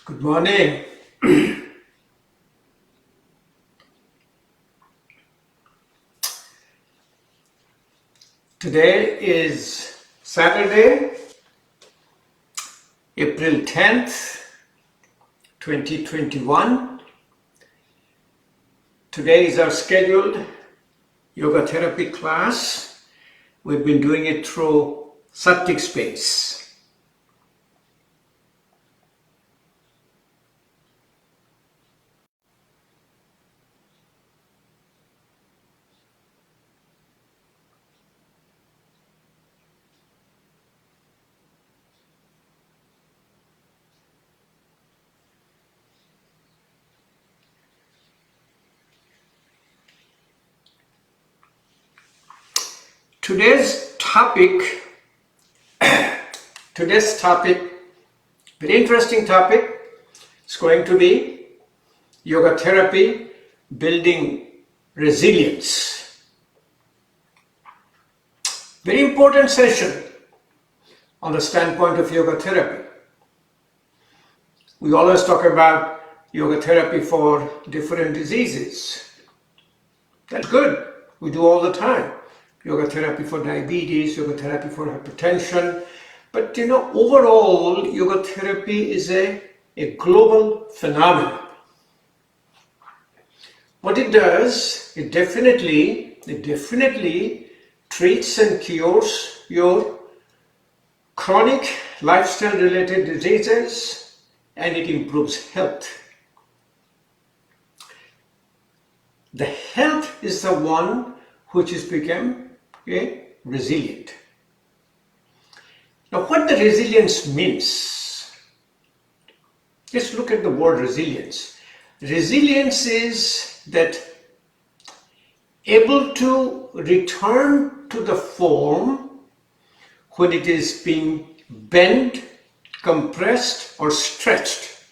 Good morning. Today is Saturday, April 10th, 2021. Today is our scheduled yoga therapy class. We've been doing it through Sattvic space. Today's topic, very interesting topic, is going to be yoga therapy, building resilience. Very important session on the standpoint of yoga therapy. We always talk about yoga therapy for different diseases. That's good. We do all the time. Yoga therapy for diabetes, yoga therapy for hypertension. But overall, yoga therapy is a global phenomenon. What it does, it definitely treats and cures your chronic lifestyle related diseases, and it improves health. The health is the one which has become resilient. Now, what the resilience means, let's look at the word resilience. Resilience is that able to return to the form when it is being bent, compressed, or stretched.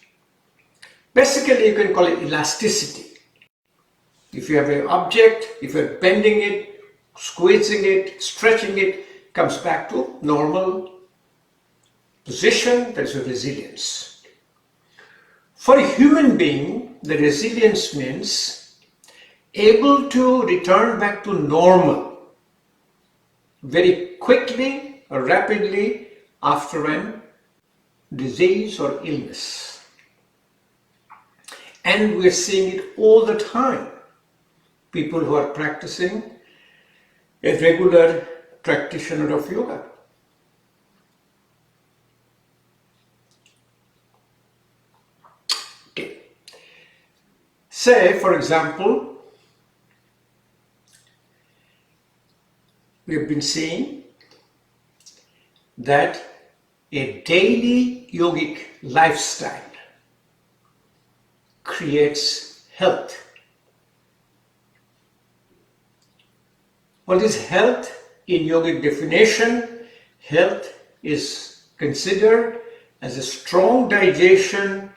Basically, you can call it elasticity. If you have an object, if you're bending it, squeezing it, stretching it, comes back to normal position. That's a resilience. For a human being, the resilience means able to return back to normal very quickly or rapidly after a disease or illness. And we're seeing it all the time. People who are practicing a regular practitioner of yoga. Okay. Say, for example, we've been seeing that a daily yogic lifestyle creates health. What is health? In yogic definition, health is considered as a strong digestion,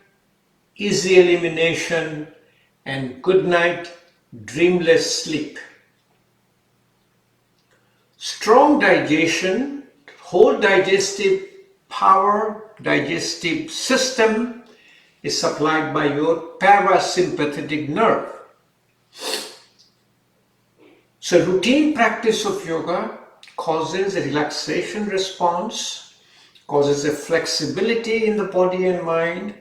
easy elimination, and goodnight, dreamless sleep. Strong digestion, whole digestive power, digestive system is supplied by your parasympathetic nerve. So routine practice of yoga causes a relaxation response, causes a flexibility in the body and mind,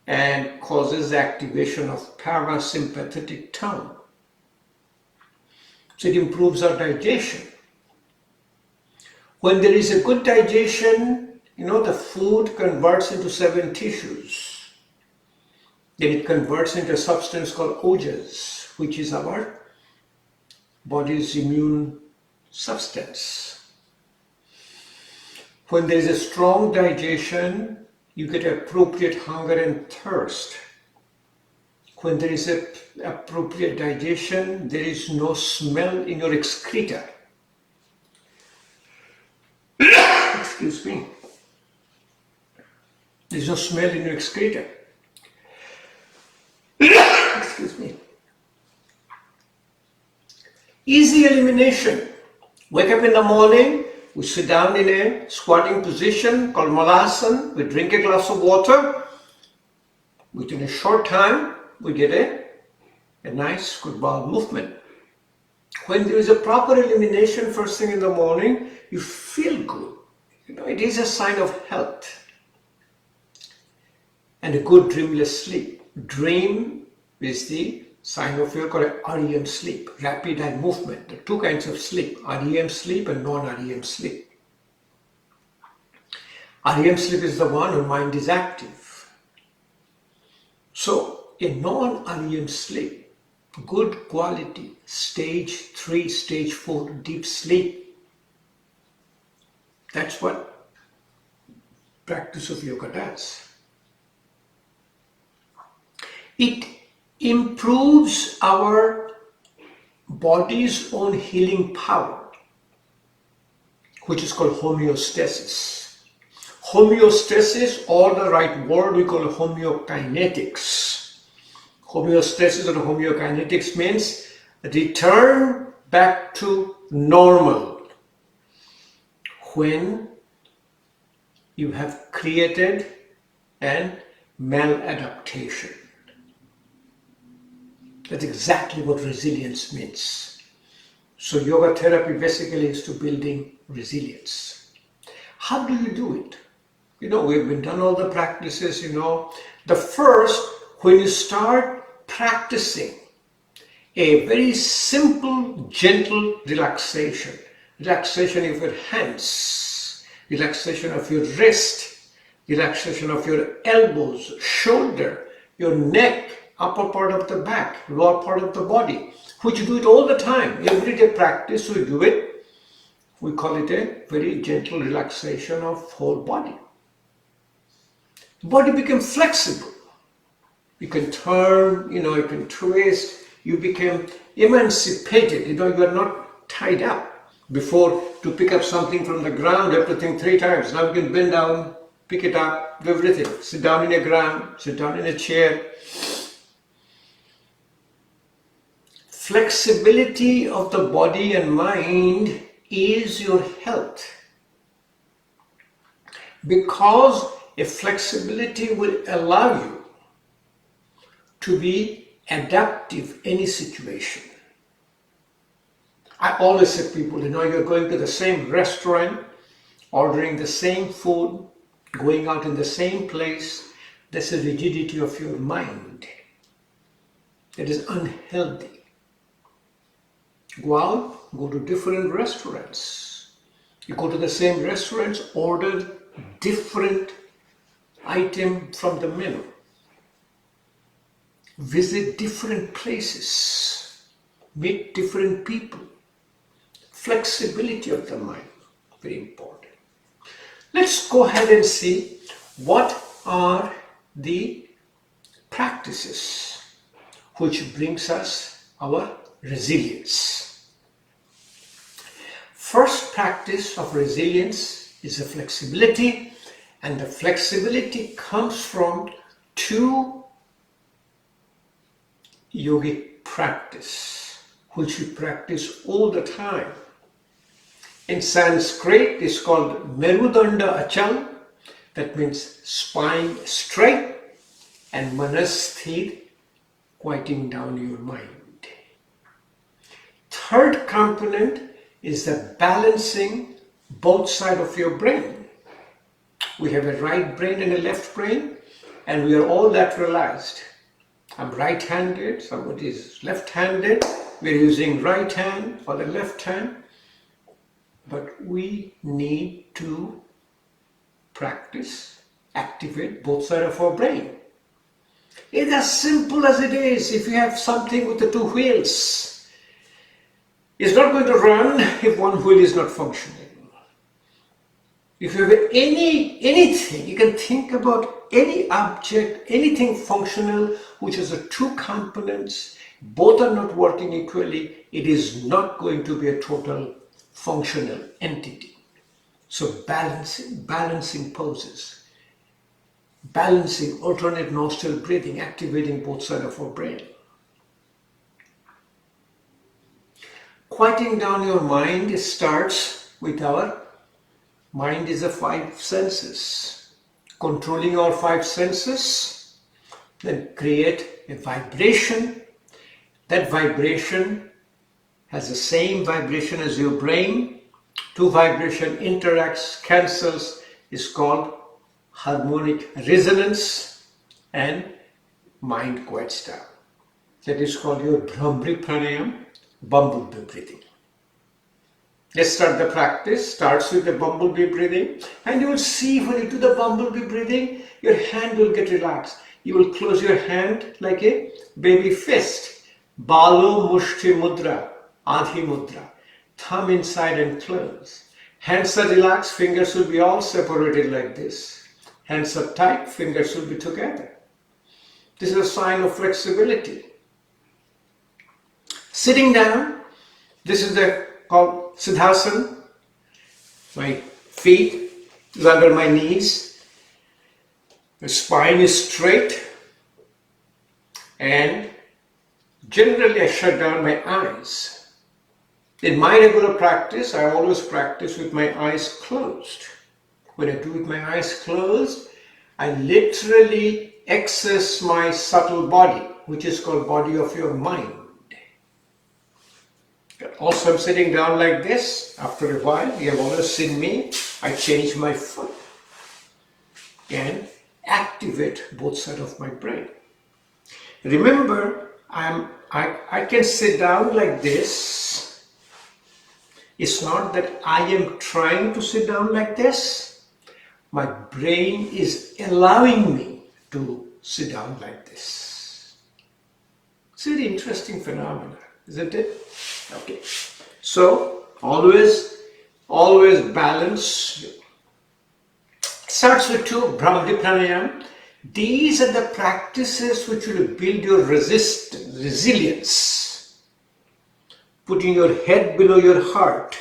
and causes activation of parasympathetic tone. So it improves our digestion. When there is a good digestion, the food converts into 7 tissues. Then it converts into a substance called ojas, which is our body's immune substance. When there is a strong digestion, you get appropriate hunger and thirst. When there is an appropriate digestion, there is no smell in your excreta. Excuse me. There is no smell in your excreta. Excuse me. Easy elimination. Wake up in the morning, we sit down in a squatting position called Malasana. We drink a glass of water. within a short time, we get a nice, good bowel movement. When there is a proper elimination first thing in the morning, you feel good. It is a sign of health. And a good dreamless sleep. Dream is the sign of your REM sleep, rapid eye movement. There are two kinds of sleep, REM sleep and non-REM sleep. REM sleep is the one where mind is active. So, a non-REM sleep, good quality, stage 3, stage 4 deep sleep. That's what practice of yoga does. It improves our body's own healing power, which is called homeostasis. Homeostasis, or the right word, we call homeokinetics. Homeostasis or homeokinetics means return back to normal when you have created an maladaptation. That's exactly what resilience means. So yoga therapy basically is to building resilience. How do you do it? We've been done all the practices, The first, when you start practicing a very simple, gentle relaxation of your hands, relaxation of your wrist, relaxation of your elbows, shoulder, your neck, upper part of the back, lower part of the body, which you do it all the time. Everyday practice, we do it. We call it a very gentle relaxation of whole body. The body becomes flexible. You can turn, you can twist. You become emancipated. You are not tied up. Before, to pick up something from the ground, you have to think 3 times. Now you can bend down, pick it up, do everything. Sit down in a ground, sit down in a chair. Flexibility of the body and mind is your health, because a flexibility will allow you to be adaptive in any situation. I always say to people, you're going to the same restaurant, ordering the same food, going out in the same place. That's a rigidity of your mind. It is unhealthy. Go out, go to different restaurants. You go to the same restaurants, order different item from the menu. Visit different places. Meet different people. Flexibility of the mind, very important. Let's go ahead and see what are the practices which brings us our resilience. First practice of resilience is the flexibility, and the flexibility comes from 2 yogic practice, which we practice all the time. In Sanskrit, it's called Merudanda Achal, that means spine straight, and Manasthir, quieting down your mind. Third component is the balancing both sides of your brain. We have a right brain and a left brain, and we are all lateralized. I'm right-handed, somebody is left-handed. We're using right hand for the left hand, but we need to practice, activate both sides of our brain. It's as simple as it is. If you have something with the 2 wheels, it's not going to run if one wheel is not functioning. If you have anything, you can think about any object, anything functional which has 2 components, both are not working equally, it is not going to be a total functional entity. So balancing poses, balancing alternate nostril breathing, activating both sides of our brain. Quieting down your mind starts with our mind is the 5 senses. Controlling our 5 senses then create a vibration. That vibration has the same vibration as your brain. Two vibration interacts, cancels, is called harmonic resonance, and mind quiets down. That is called your Brahmri Pranayama, bumblebee breathing. Let's start the practice. Starts with the bumblebee breathing, and you will see when you do the bumblebee breathing, your hand will get relaxed. You will close your hand like a baby fist. Balu Mushti Mudra, Adhi Mudra. Thumb inside and close. Hands are relaxed, fingers will be all separated like this. Hands are tight, fingers will be together. This is a sign of flexibility. Sitting down, this is called Siddhasan. My feet is under my knees. The spine is straight. And generally I shut down my eyes. In my regular practice, I always practice with my eyes closed. When I do with my eyes closed, I literally access my subtle body, which is called body of your mind. Also, I'm sitting down like this. After a while, you have always seen me. I change my foot and activate both sides of my brain. Remember, I can sit down like this. It's not that I am trying to sit down like this. My brain is allowing me to sit down like this. It's a very interesting phenomenon, isn't it? Okay. So, always balance. It starts with two, Brahmri Pranayama. These are the practices which will build your resilience. Putting your head below your heart.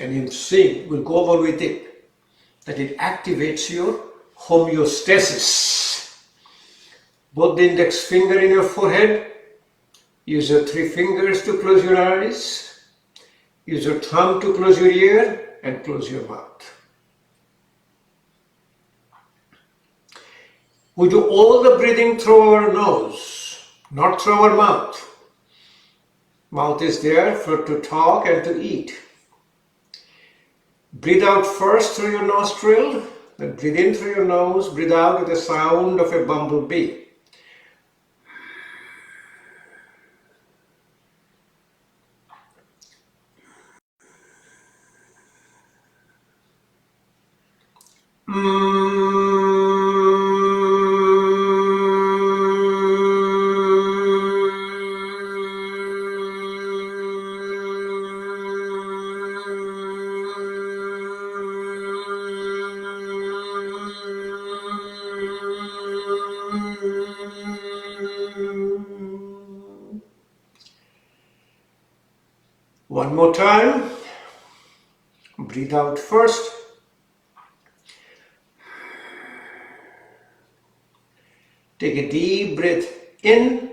And in sync, we'll go over with it, that it activates your homeostasis. Both the index finger in your forehead. Use your three fingers to close your eyes. Use your thumb to close your ear and close your mouth. We do all the breathing through our nose, not through our mouth. Mouth is there to talk and to eat. Breathe out first through your nostril, then breathe in through your nose, breathe out with the sound of a bumblebee. One more time. Breathe out first. Take a deep breath in.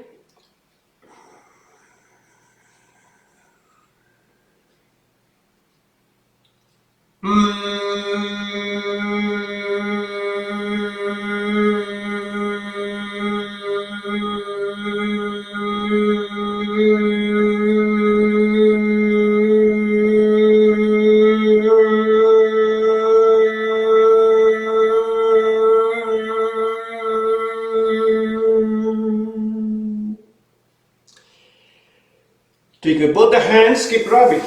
Take both the hands, keep rubbing.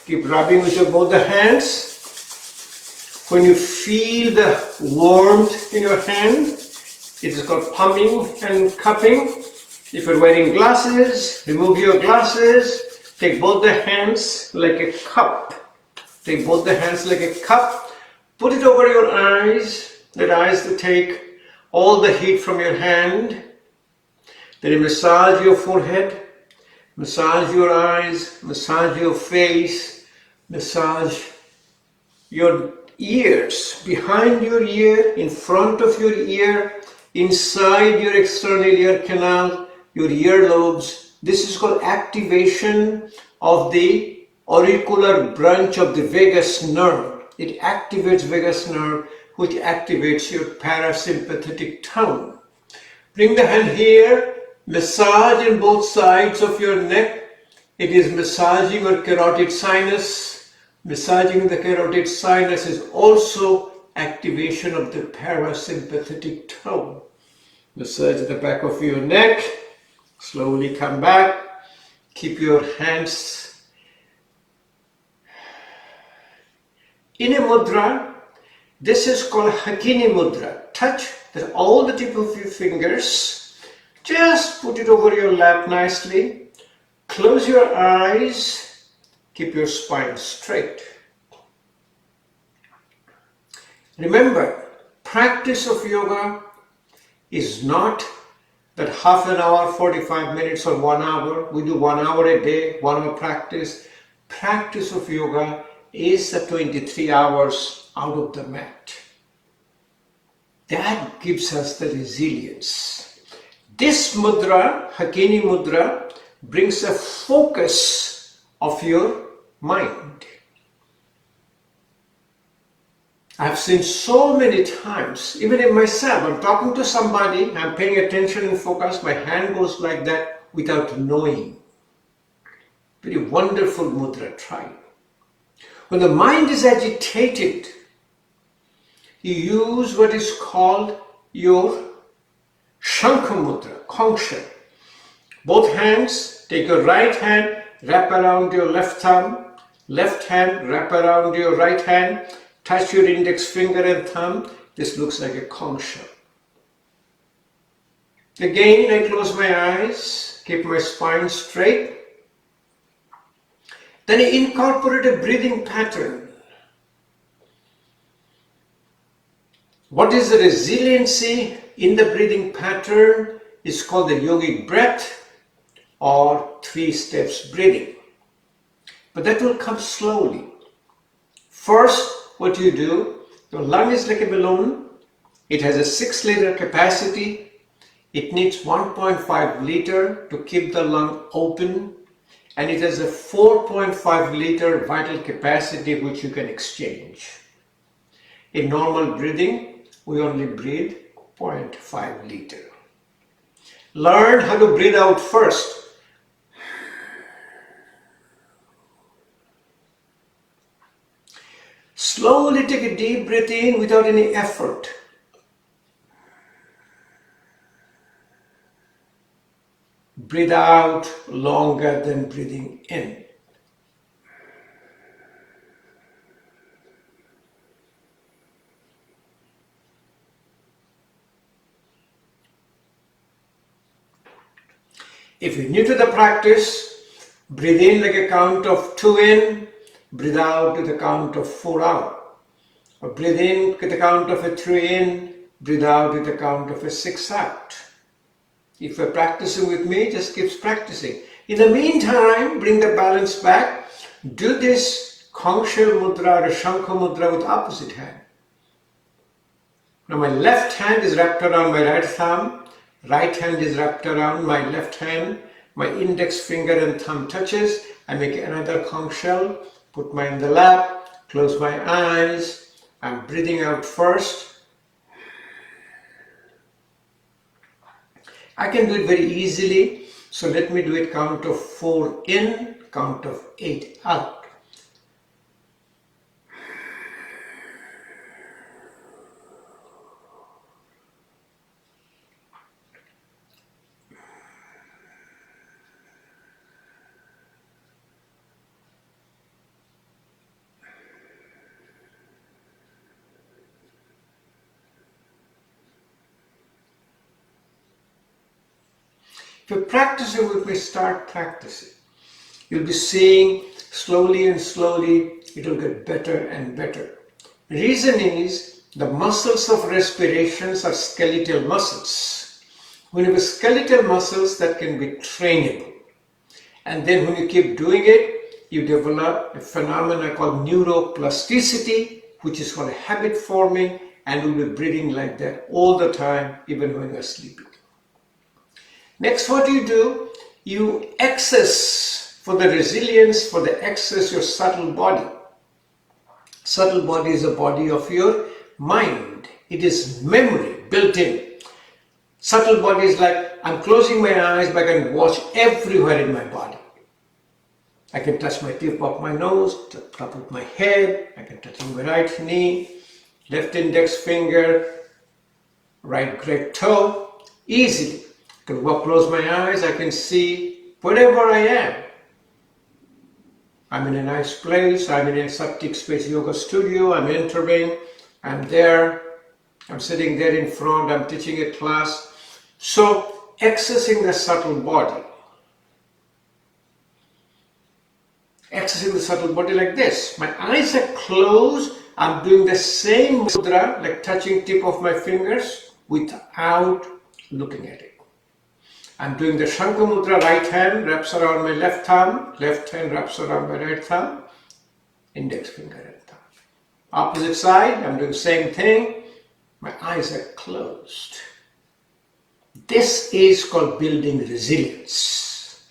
Keep rubbing with both the hands. When you feel the warmth in your hand, it is called pumping and cupping. If you're wearing glasses, remove your glasses. Take both the hands like a cup. Take both the hands like a cup. Put it over your eyes. Let eyes to take all the heat from your hand. Then you massage your forehead. Massage your eyes, massage your face, massage your ears, behind your ear, in front of your ear, inside your external ear canal, your earlobes. This is called activation of the auricular branch of the vagus nerve. It activates vagus nerve which activates your parasympathetic tone. Bring the hand here, massage in both sides of your neck. It is massaging your carotid sinus. Massaging the carotid sinus is also activation of the parasympathetic tone. Massage the back of your neck. Slowly come back. Keep your hands in a mudra. This is called Hakini Mudra. Touch all the tip of your fingers. Just put it over your lap nicely. Close your eyes. Keep your spine straight. Remember, practice of yoga is not that half an hour, 45 minutes or 1 hour. We do 1 hour a day, 1 hour practice. Practice of yoga is the 23 hours out of the mat. That gives us the resilience. This mudra, Hakini Mudra, brings a focus of your mind. I've seen so many times, even in myself, I'm talking to somebody, I'm paying attention and focus, my hand goes like that without knowing. Very wonderful mudra, try it. When the mind is agitated, you use what is called your Shankha Mudra, Kongsha. Both hands, take your right hand, wrap around your left thumb, left hand, wrap around your right hand, touch your index finger and thumb. This looks like a Kongsha. Again, I close my eyes, keep my spine straight. Then I incorporate a breathing pattern. What is the resiliency in the breathing pattern? It's called the Yogic Breath or 3 steps breathing. But that will come slowly. First, what you do, your lung is like a balloon. It has a 6-liter capacity. It needs 1.5 liter to keep the lung open. And it has a 4.5 liter vital capacity which you can exchange. In normal breathing, we only breathe 0.5 liter. Learn how to breathe out first. Slowly take a deep breath in without any effort. Breathe out longer than breathing in. If you're new to the practice, breathe in like a count of 2 in, breathe out with a count of 4 out. Or breathe in with a count of a 3 in, breathe out with a count of a 6 out. If you're practicing with me, just keep practicing. In the meantime, bring the balance back. Do this Kongsha Mudra or Shankha Mudra with opposite hand. Now my left hand is wrapped around my right thumb. Right hand is wrapped around my left hand. My index finger and thumb touches. I make another conch shell. Put mine in the lap. Close my eyes. I'm breathing out first. I can do it very easily, so let me do it count of 4 in, count of 8 out. If you're practicing with me, start practicing. You'll be seeing slowly and slowly, it will get better and better. Reason is, the muscles of respirations are skeletal muscles. When you have skeletal muscles, that can be trainable. And then when you keep doing it, you develop a phenomenon called neuroplasticity, which is called habit forming, and you'll be breathing like that all the time, even when you're sleeping. Next, what do? You access for the resilience, for the access your subtle body. Subtle body is the body of your mind. It is memory built in. Subtle body is like I'm closing my eyes, but I can watch everywhere in my body. I can touch my tip of my nose, the top of my head. I can touch my right knee, left index finger, right great toe, easily. I can close my eyes, I can see wherever I am. I'm in a nice place, I'm in a septic space yoga studio, I'm entering, I'm there, I'm sitting there in front, I'm teaching a class. So, accessing the subtle body. Accessing the subtle body like this. My eyes are closed, I'm doing the same mudra, like touching tip of my fingers without looking at it. I'm doing the Shankha Mudra, right hand wraps around my left thumb, left hand wraps around my right thumb, index finger and thumb. Opposite side, I'm doing the same thing, my eyes are closed. This is called building resilience.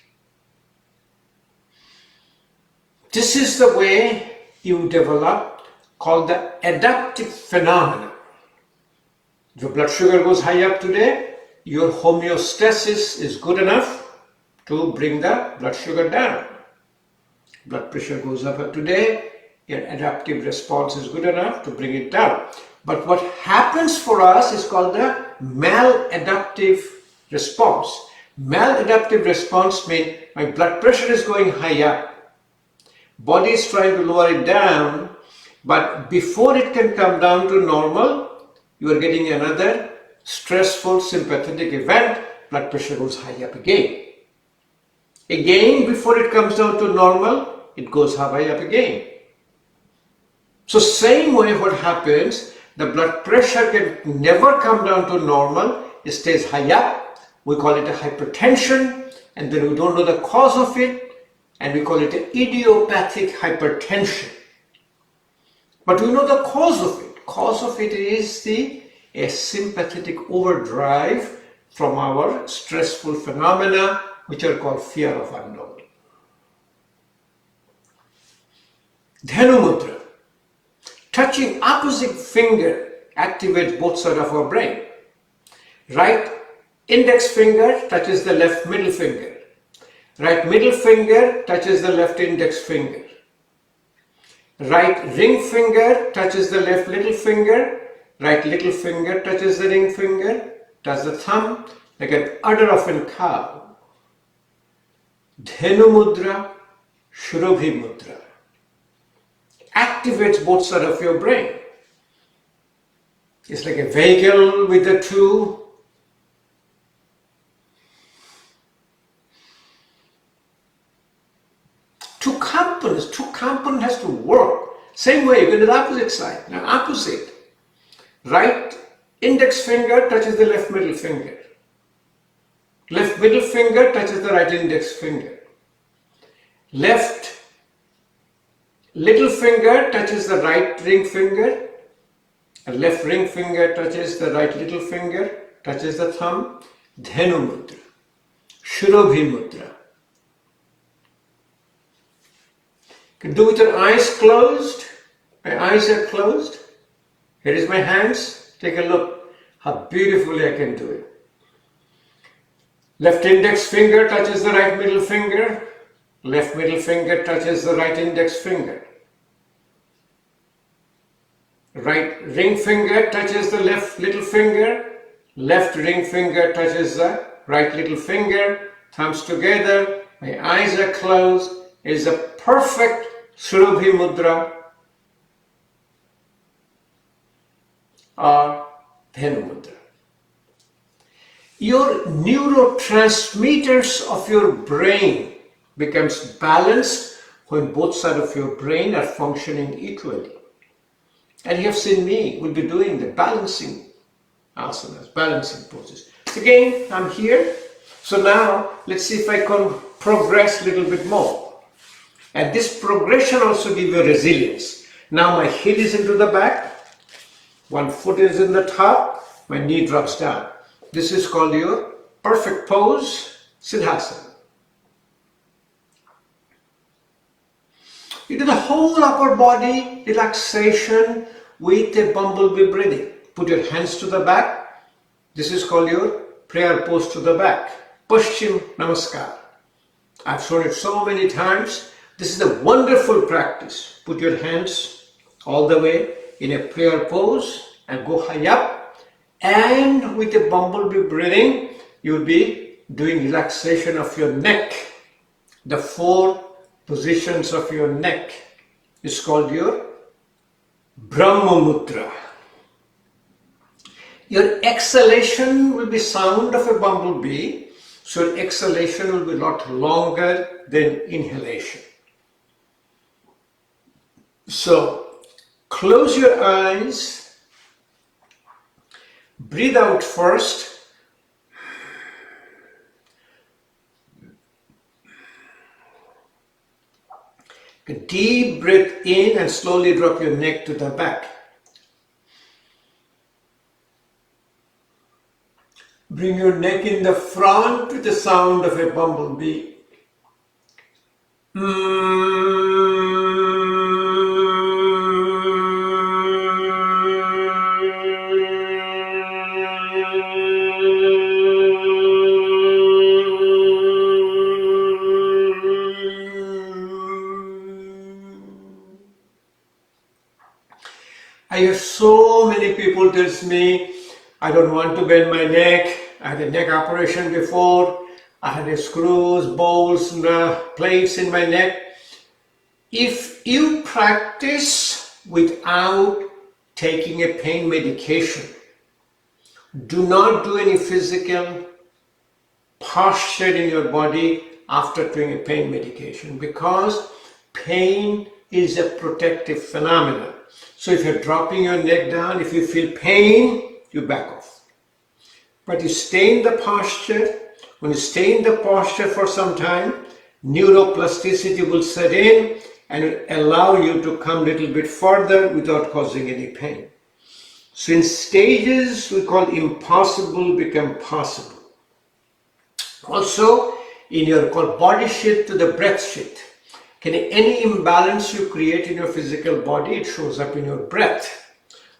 This is the way you develop, called the adaptive phenomena. Your blood sugar goes high up today, your homeostasis is good enough to bring the blood sugar down. Blood pressure goes up today, your adaptive response is good enough to bring it down. But what happens for us is called the maladaptive response. Maladaptive response means my blood pressure is going high up. Body is trying to lower it down, but before it can come down to normal, you are getting another stressful sympathetic event, blood pressure goes high up again. Again, before it comes down to normal, it goes high up again. So same way what happens, the blood pressure can never come down to normal, it stays high up, we call it a hypertension, and then we don't know the cause of it, and we call it an idiopathic hypertension. But we know the cause of it. Cause of it is a sympathetic overdrive from our stressful phenomena, which are called fear of unknown. Dhanu Mudra. Touching opposite finger activates both sides of our brain. Right index finger touches the left middle finger. Right middle finger touches the left index finger. Right ring finger touches the left little finger. Right little finger touches the ring finger, touches the thumb, like an udder of a cow. Dhanu Mudra, Shurabhi Mudra. Activates both sides of your brain. It's like a vehicle with the two components. Two components has to work. Same way, you can do the opposite side. Now opposite. Right index finger touches the left middle finger. Left middle finger touches the right index finger. Left little finger touches the right ring finger. And left ring finger touches the right little finger, touches the thumb. Dhanu Mudra. Shurabhi Mudra. You can do with your eyes closed. My eyes are closed. Here is my hands. Take a look how beautifully I can do it. Left index finger touches the right middle finger. Left middle finger touches the right index finger. Right ring finger touches the left little finger. Left ring finger touches the right little finger. Thumbs together. My eyes are closed. It is a perfect Shurabhi Mudra or Dhanu Mudra. Your neurotransmitters of your brain becomes balanced when both sides of your brain are functioning equally. And you have seen me, we'll be doing the balancing asanas, balancing poses. Again, I'm here. So now, let's see if I can progress a little bit more. And this progression also gives you resilience. Now my heel is into the back, one foot is in the top, my knee drops down. This is called your perfect pose, Siddhasan. You do the whole upper body relaxation with a bumblebee breathing. Put your hands to the back. This is called your prayer pose to the back. Paschim Namaskar. I've shown it so many times. This is a wonderful practice. Put your hands all the way in a prayer pose and go high up. And with a bumblebee breathing, you'll be doing relaxation of your neck. The 4 positions of your neck is called your Brahma Mudra. Your exhalation will be sound of a bumblebee, so your exhalation will be a lot longer than inhalation. So close your eyes, breathe out first. A deep breath in and slowly drop your neck to the back. Bring your neck in the front with the sound of a bumblebee. I hear so many people tell me, I don't want to bend my neck. I had a neck operation before. I had screws, bolts, plates in my neck. If you practice without taking a pain medication, do not do any physical posture in your body after doing a pain medication, because pain is a protective phenomenon. So if you're dropping your neck down, if you feel pain, you back off. But you stay in the posture. When you stay in the posture for some time, neuroplasticity will set in and it will allow you to come a little bit further without causing any pain. So in stages we call impossible become possible. Also in your called body shift to the breath shift. Any imbalance you create in your physical body, it shows up in your breath.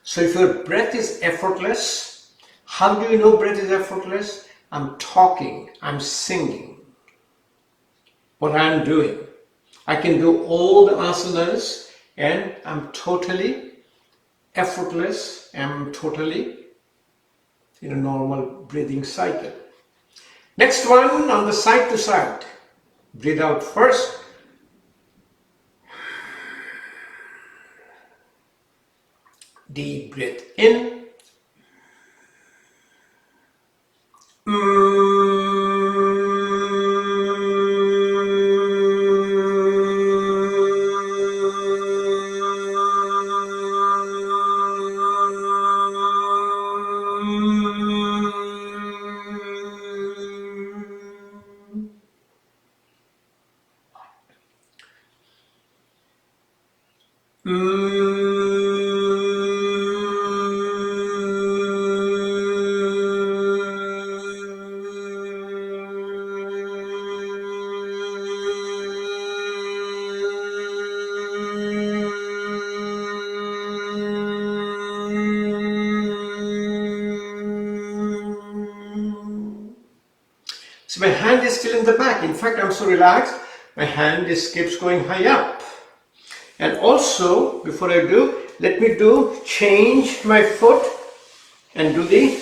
So if your breath is effortless, how do you know breath is effortless? I'm talking, I'm singing. What I'm doing. I can do all the asanas and I'm totally effortless, I'm totally in a normal breathing cycle. Next one, on the side to side. Breathe out first. Deep breath in. So my hand is still in the back. In fact, I'm so relaxed, my hand just keeps going high up. And also, before I do, let me change my foot and do the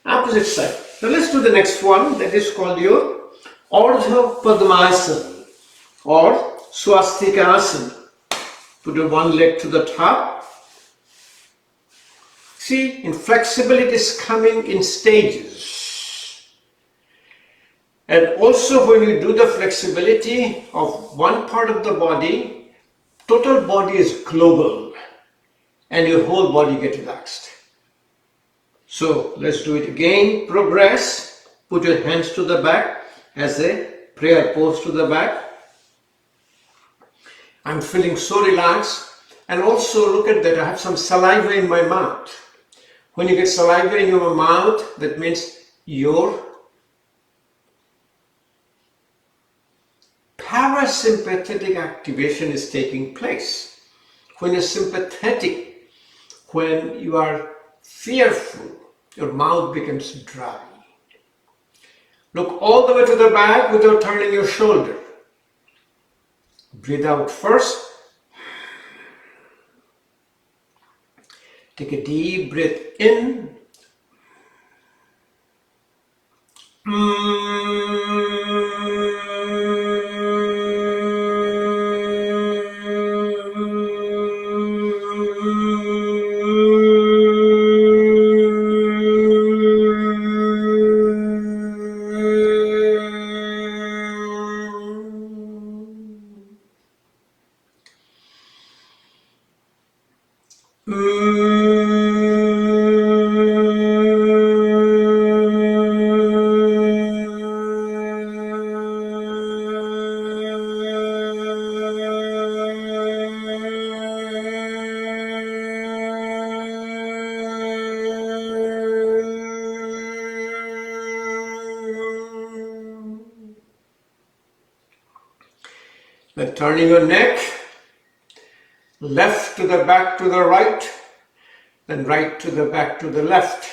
opposite side. Now let's do the next one, that is called your Ardha Padmasa or Swastika Asana. Put your one leg to the top. See, inflexibility is coming in stages. And also when you do the flexibility of one part of the body, total body is global and your whole body gets relaxed. So let's do it again. Progress. Put your hands to the back as a prayer pose to the back. I'm feeling so relaxed. And also look at that, I have some saliva in my mouth. When you get saliva in your mouth, that means your parasympathetic activation is taking place. When you're sympathetic, when you are fearful, your mouth becomes dry. Look all the way to the back without turning your shoulder. Breathe out first. Take a deep breath in. Then turning your neck, left to the back to the right, then right to the back to the left.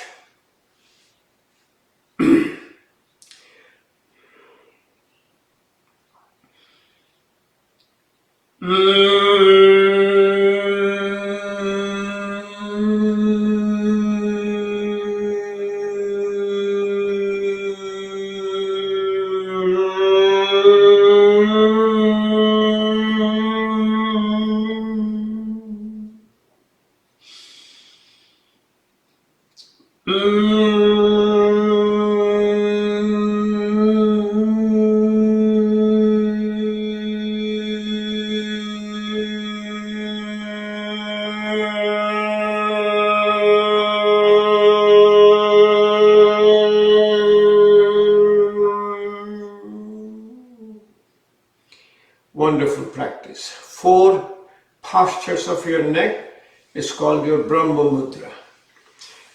Wonderful practice. 4 postures of your neck is called your Brahma Mudra.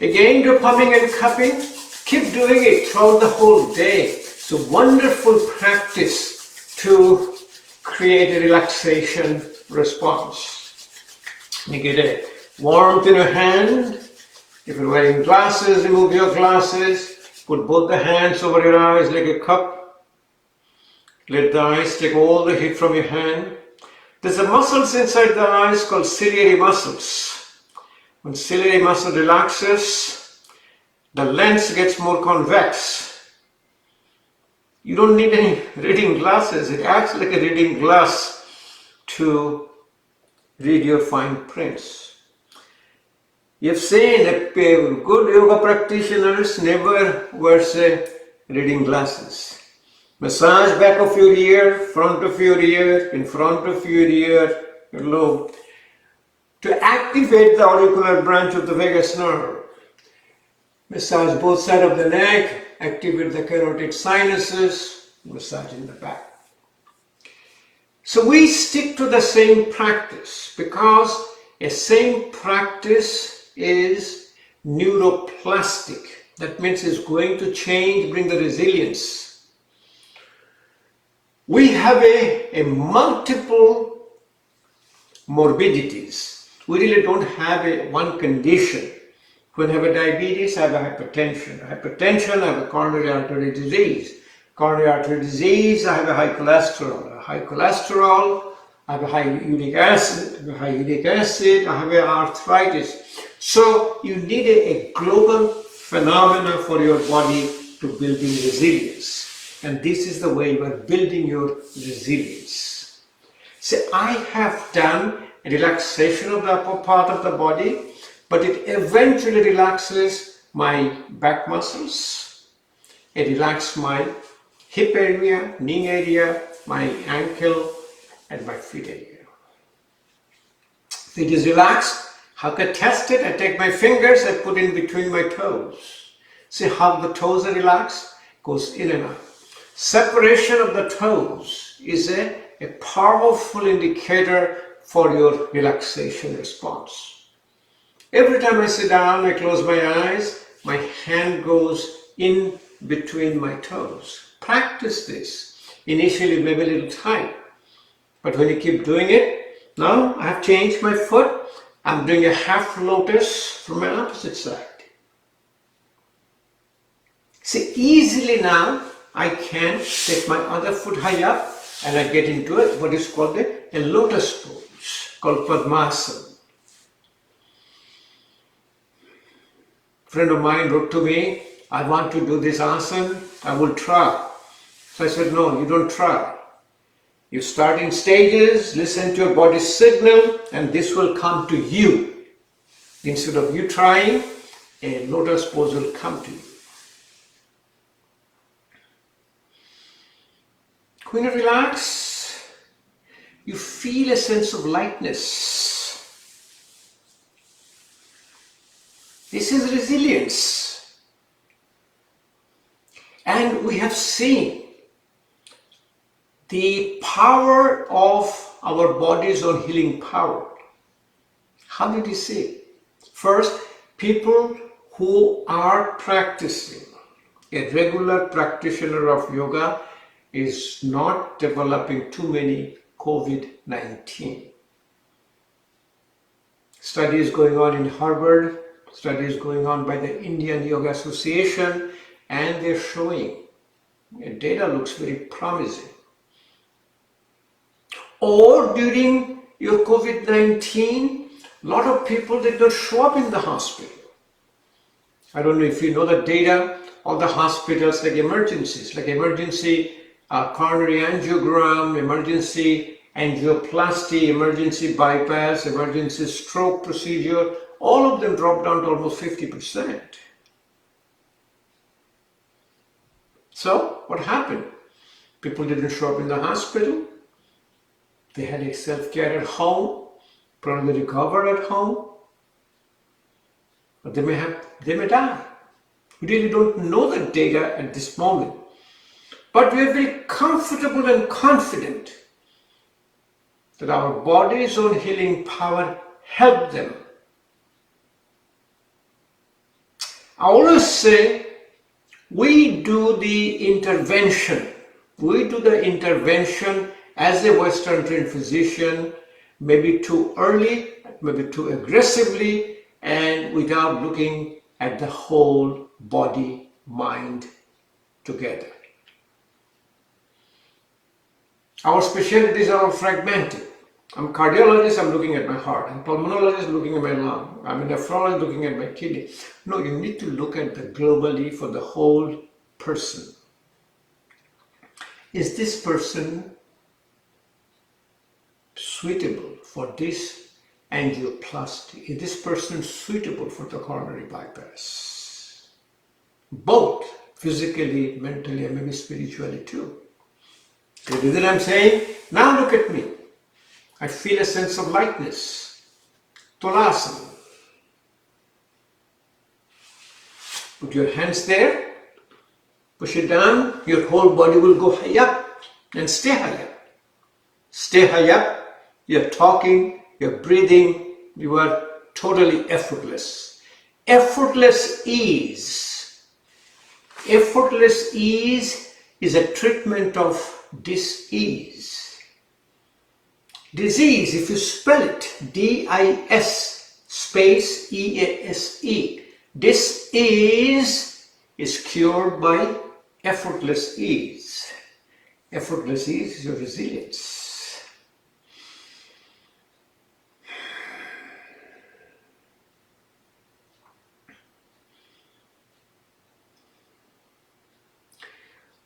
Again, you're pumping and cupping. Keep doing it throughout the whole day. It's a wonderful practice to create a relaxation response. You get a warmth in your hand. If you're wearing glasses, remove your glasses. Put both the hands over your eyes like a cup. Let the eyes take all the heat from your hand. There's a muscles inside the eyes called ciliary muscles. When ciliary muscle relaxes, the lens gets more convex. You don't need any reading glasses. It acts like a reading glass to read your fine prints. You've seen that good yoga practitioners never wear reading glasses. Massage back of your ear, front of your ear, in front of your ear, your lobe, to activate the auricular branch of the vagus nerve. Massage both sides of the neck, activate the carotid sinuses, massage in the back. So we stick to the same practice because a same practice is neuroplastic. That means it's going to change, bring the resilience. We have a multiple morbidities. We really don't have one condition. When I have a diabetes, I have a hypertension. Hypertension, I have a coronary artery disease. Coronary artery disease, I have a high cholesterol. High cholesterol, I have a high uric acid. I have a arthritis. So you need a global phenomena for your body to building resilience. And this is the way you are building your resilience. So I have done a relaxation of the upper part of the body, but it eventually relaxes my back muscles. It relaxes my hip area, knee area, my ankle, and my feet area. If it is relaxed, how can I test it? I take my fingers, I put in between my toes. See how the toes are relaxed? Goes in and out. Separation of the toes is a powerful indicator for your relaxation response. Every time I sit down, I close my eyes, my hand goes in between my toes. Practice this. Initially, maybe a little tight, but when you keep doing it, now I have changed my foot. I'm doing a half lotus from my opposite side. See, easily now I can take my other foot high up and I get into what is called a lotus pose, called Padmasa. Friend of mine wrote to me, I want to do this asana, I will try. So I said, no, you don't try. You start in stages, listen to your body's signal, and this will come to you. Instead of you trying, a lotus pose will come to you. When you relax, you feel a sense of lightness. This is resilience. And we have seen the power of our body's own healing power. How did you see? First, people who are practicing, a regular practitioner of yoga is not developing too many COVID-19. Studies going on in Harvard, studies going on by the Indian Yoga Association, and they're showing data looks very promising. Or during your COVID-19, a lot of people did not show up in the hospital. I don't know if you know the data of the hospitals, like emergencies, like emergency coronary angiogram, emergency angioplasty, emergency bypass, emergency stroke procedure, all of them dropped down to almost 50%. So what happened? People didn't show up in the hospital. They had a self-care at home, probably recovered at home. But they may die. We really don't know the data at this moment. But we are very comfortable and confident that our body's own healing power helped them. I always say, we do the intervention. We do the intervention as a Western trained physician, maybe too early, maybe too aggressively, and without looking at the whole body, mind together. Our specialties are all fragmented. I'm a cardiologist, I'm looking at my heart. I'm a pulmonologist, looking at my lung. I'm a nephrologist, looking at my kidney. No, you need to look at the globally for the whole person. Is this person suitable for this angioplasty? Is this person suitable for the coronary bypass? Both physically, mentally, and maybe spiritually too. The reason I'm saying, now look at me. I feel a sense of lightness. Tolasana. Put your hands there. Push it down. Your whole body will go high up and stay high up. Stay high up. You're talking, you're breathing, you are totally effortless. Effortless ease. Effortless ease is a treatment of dis-ease. Disease, if you spell it, D-I-S space E-A-S-E, dis-ease is cured by effortless ease. Effortless ease is your resilience.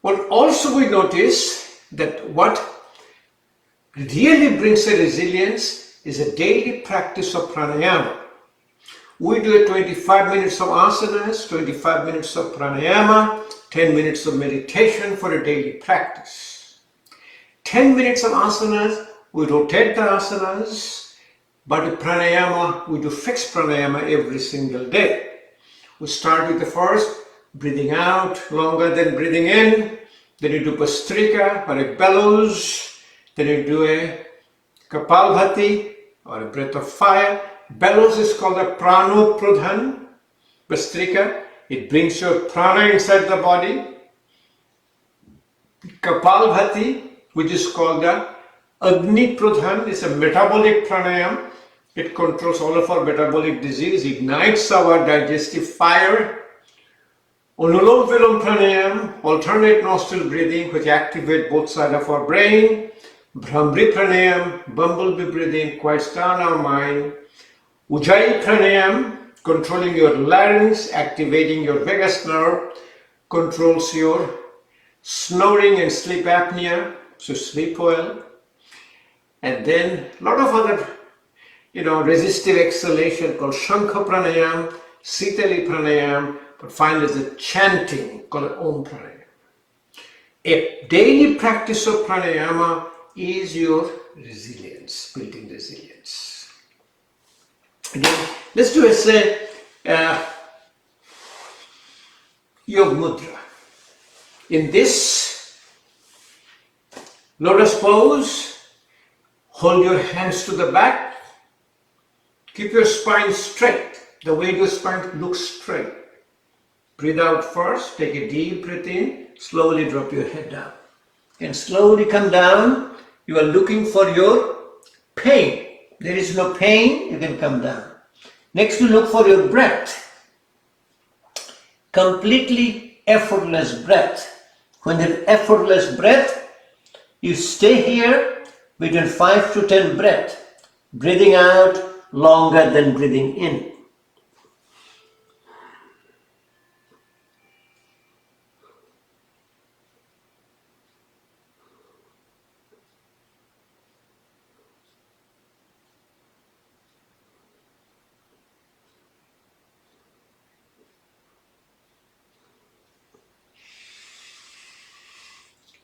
What also we notice that what really brings a resilience is a daily practice of pranayama. We do a 25 minutes of asanas, 25 minutes of pranayama, 10 minutes of meditation for a daily practice. 10 minutes of asanas, we rotate the asanas, but with pranayama, we do fixed pranayama every single day. We start with the first, breathing out longer than breathing in, then you do Bhastrika or a bellows, then you do a Kapalbhati or a breath of fire. Bellows is called a Prano Pradhan. Bhastrika, it brings your prana inside the body. Kapalbhati, which is called the Agni Pradhan, is a metabolic pranayama. It controls all of our metabolic disease, ignites our digestive fire. Anulom Vilom Pranayama, alternate nostril breathing, which activate both sides of our brain. Bhramri Pranayama, bumblebee breathing, quiets down our mind. Ujjayi Pranayama, controlling your larynx, activating your vagus nerve, controls your snoring and sleep apnea, so sleep well. And then a lot of other, resistive exhalation called Shankha Pranayama, Sitali Pranayama, but finally there's a chanting called Om Pranayama. A daily practice of pranayama is your resilience, building resilience. Again, let's do Yoga Mudra. In this lotus pose, hold your hands to the back, keep your spine straight, the way your spine looks straight. Breathe out first, take a deep breath in, slowly drop your head down. And slowly come down. You are looking for your pain. There is no pain, you can come down. Next, you look for your breath. Completely effortless breath. When you have effortless breath, you stay here between 5 to 10 breaths, breathing out longer than breathing in.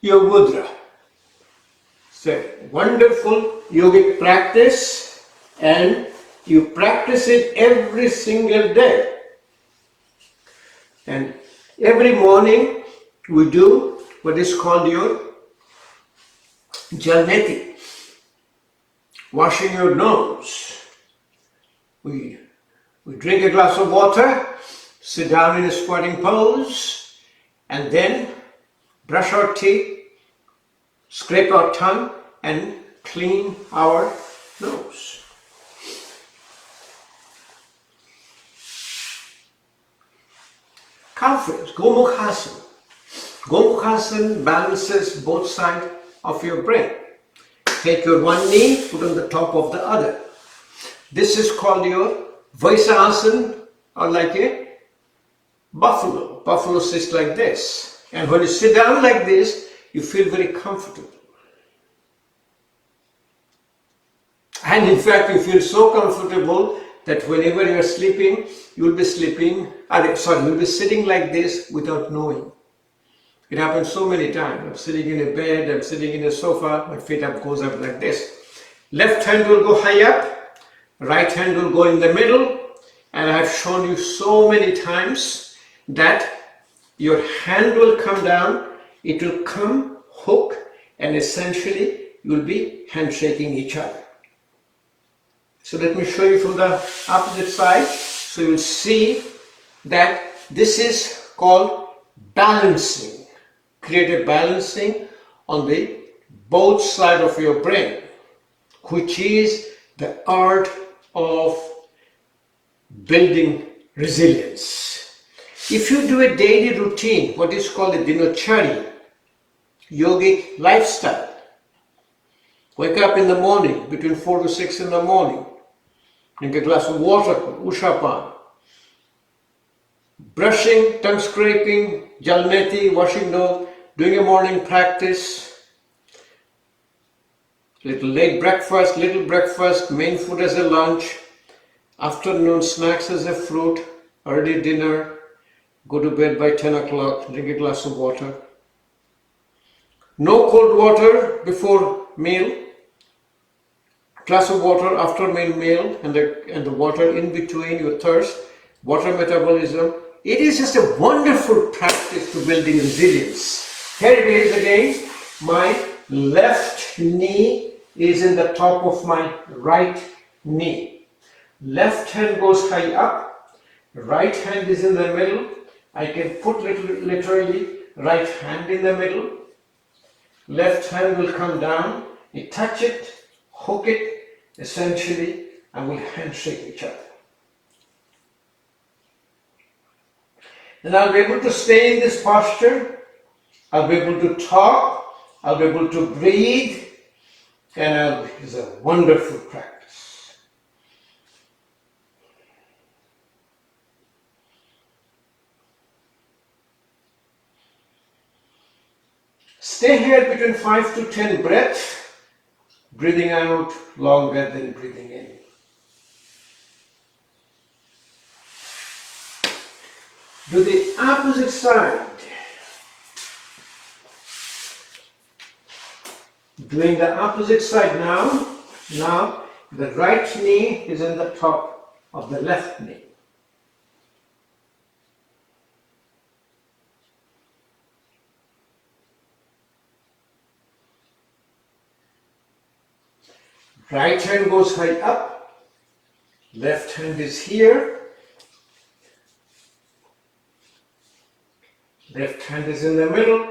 Yoga Mudra. It's a wonderful yogic practice, and you practice it every single day. And every morning we do what is called your jalneti, washing your nose. We drink a glass of water, sit down in a squatting pose, and then brush our teeth, scrape our tongue, and clean our nose. Cow phrase, Gomukhasana. Gomukhasana balances both sides of your brain. Take your one knee, put on the top of the other. This is called your Vaisasana, or like a buffalo. Buffalo sits like this. And when you sit down like this, you feel very comfortable. And in fact, you feel so comfortable that whenever you are sleeping, you will be sitting like this without knowing. It happens so many times. I'm sitting in a bed, I'm sitting in a sofa, my feet goes up like this. Left hand will go high up, right hand will go in the middle, and I have shown you so many times that your hand will come down, it will come, hook, and essentially you will be handshaking each other. So let me show you from the opposite side. So you will see that this is called balancing. Create a balancing on the both sides of your brain, which is the art of building resilience. If you do a daily routine, what is called a dinacharya, yogic lifestyle, wake up in the morning, between 4 to 6 in the morning, drink a glass of water, ushapan, brushing, tongue scraping, jalneti, washing nose, doing a morning practice, little breakfast, main food as a lunch, afternoon snacks as a fruit, early dinner, go to bed by 10 o'clock, drink a glass of water. No cold water before meal, glass of water after main meal, and the water in between your thirst, water metabolism. It is just a wonderful practice to building resilience. Here it is again. My left knee is in the top of my right knee. Left hand goes high up, right hand is in the middle. I can put literally right hand in the middle. Left hand will come down, you touch it, hook it, essentially, and we'll handshake each other. And I'll be able to stay in this posture. I'll be able to talk. I'll be able to breathe. And it's a wonderful practice. Stay here between 5 to 10 breaths, breathing out longer than breathing in. Do the opposite side. Doing the opposite side now. Now the right knee is in the top of the left knee. Right hand goes high up, left hand is here, left hand is in the middle,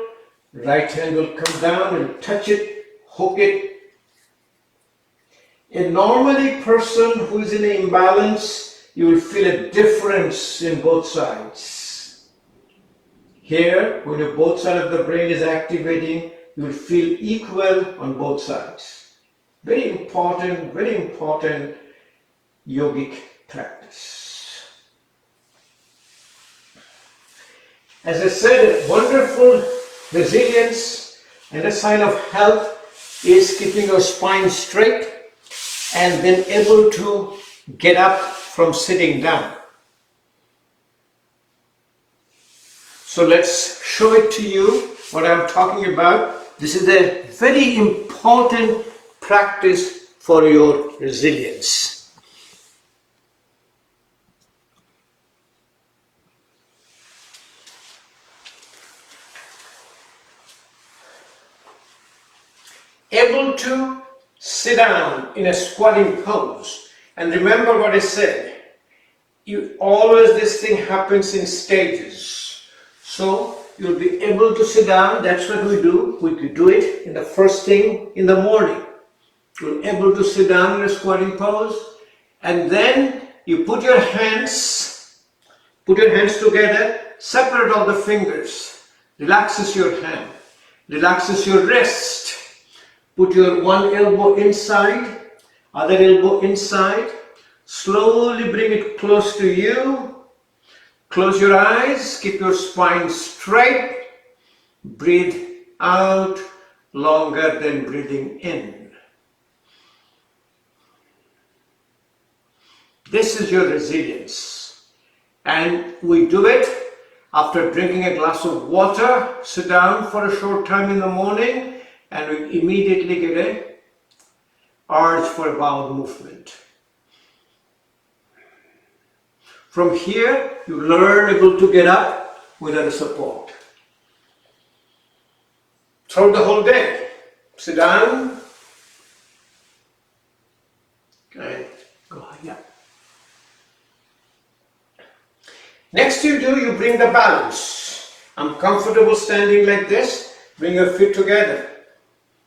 right hand will come down and touch it, hook it. A normally person who is in an imbalance, you will feel a difference in both sides. Here, when both sides of the brain is activating, you will feel equal on both sides. Very important yogic practice. As I said, wonderful resilience and a sign of health is keeping your spine straight and then able to get up from sitting down. So let's show it to you what I'm talking about. This is a very important practice for your resilience. Able to sit down in a squatting pose. And remember what I said. This thing happens in stages. So you'll be able to sit down. That's what we do. We could do it in the first thing in the morning. You're able to sit down in a squatting pose, and then you put your hands together, separate all the fingers, relaxes your hand, relaxes your wrist. Put your one elbow inside, other elbow inside, slowly bring it close to you, close your eyes, keep your spine straight, breathe out longer than breathing in. This is your resilience, and we do it after drinking a glass of water, sit down for a short time in the morning, and we immediately get an urge for bowel movement. From here, you learn able to get up without support. Throughout the whole day, sit down and go high up. Next you bring the balance. I'm comfortable standing like this. Bring your feet together.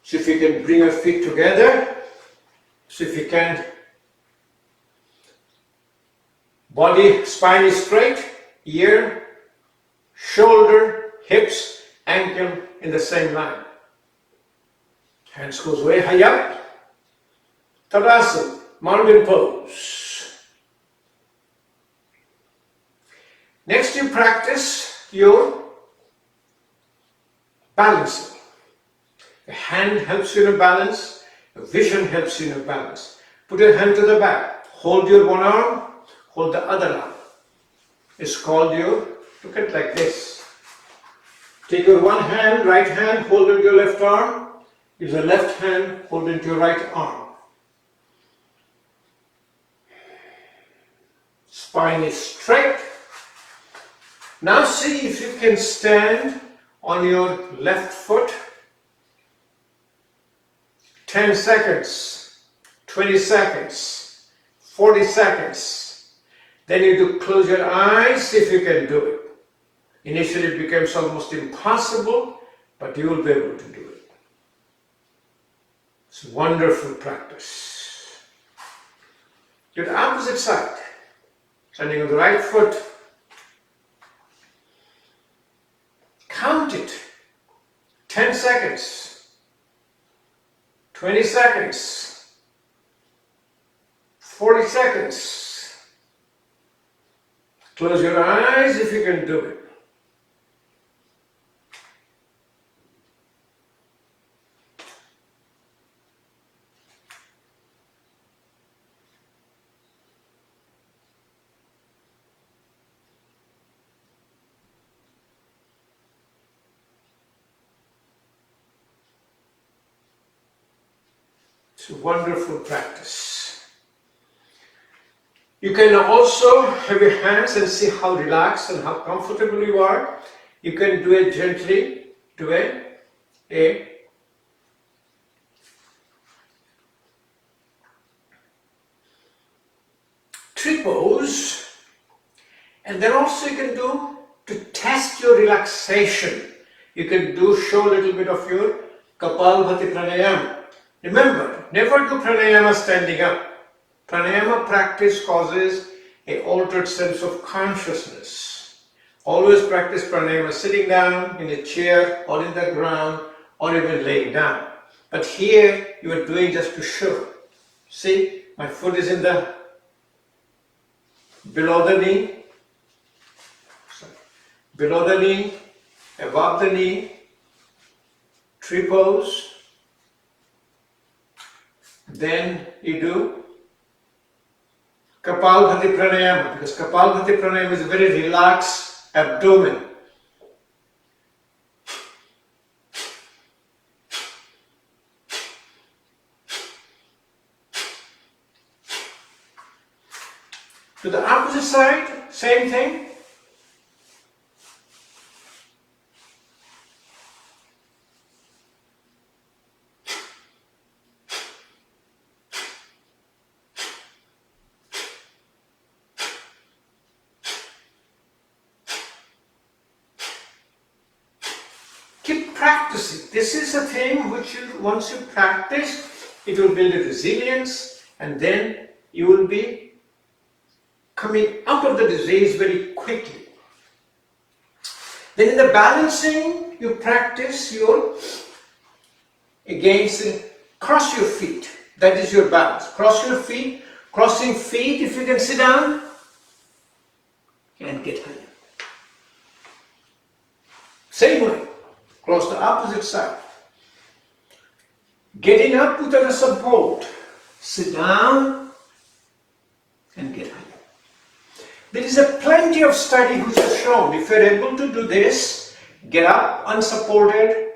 See if you can bring your feet together. See if you can. Body, spine is straight. Ear, shoulder, hips, ankle in the same line. Hands goes way high up. Tadasana, mountain pose. Next you practice your balancing. The hand helps you to balance, the vision helps you to balance. Put your hand to the back, hold your one arm, hold the other arm. It's called look at it like this. Take your one hand, right hand, hold into your left arm, use the left hand, hold into your right arm. Spine is straight. Now see if you can stand on your left foot. 10 seconds, 20 seconds, 40 seconds. Then you do close your eyes, see if you can do it. Initially it becomes almost impossible, but you will be able to do it. It's a wonderful practice. Do the opposite side. Standing on the right foot. 10 seconds, 20 seconds, 40 seconds. Close your eyes if you can do it. It's a wonderful practice. You can also have your hands and see how relaxed and how comfortable you are. You can do it gently, do a tree pose, and then also you can do to test your relaxation. You can show a little bit of your Kapalbhati Pranayama. Remember, never do pranayama standing up. Pranayama practice causes an altered sense of consciousness. Always practice pranayama sitting down in a chair or in the ground or even laying down. But here you are doing just to show. See, my foot is below the knee, above the knee, tree pose. Then you do Kapalbhati Pranayama, because Kapalbhati Pranayama is a very relaxed abdomen. To the opposite side, same thing. Keep practicing. This is a thing which once you practice, it will build a resilience, and then you will be coming out of the disease very quickly. Then in the balancing, you practice cross your feet. That is your balance. Cross your feet. Crossing feet, if you can sit down and get higher. Same way. Cross the opposite side. Getting up without a support. Sit down and get higher. There is plenty of study which has shown if you are able to do this, get up unsupported,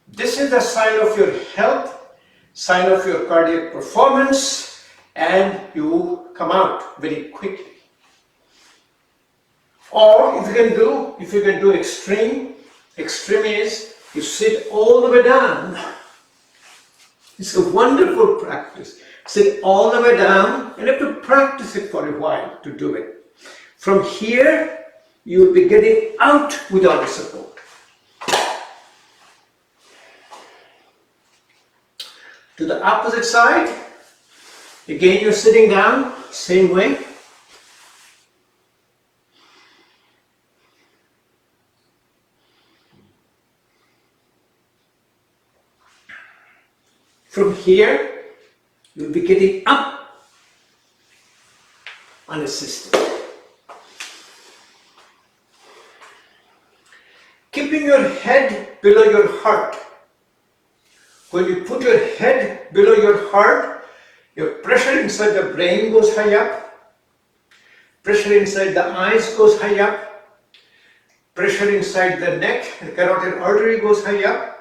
this is the sign of your health, sign of your cardiac performance, and you come out very quickly. Or if you can do extreme is you sit all the way down. It's a wonderful practice. Sit all the way down, and you have to practice it for a while to do it. From here, you will be getting out without the support. To the opposite side, again you're sitting down, same way. From here, you'll be getting up unassisted. Keeping your head below your heart. When you put your head below your heart, your pressure inside the brain goes high up, pressure inside the eyes goes high up, pressure inside the neck, the carotid artery goes high up.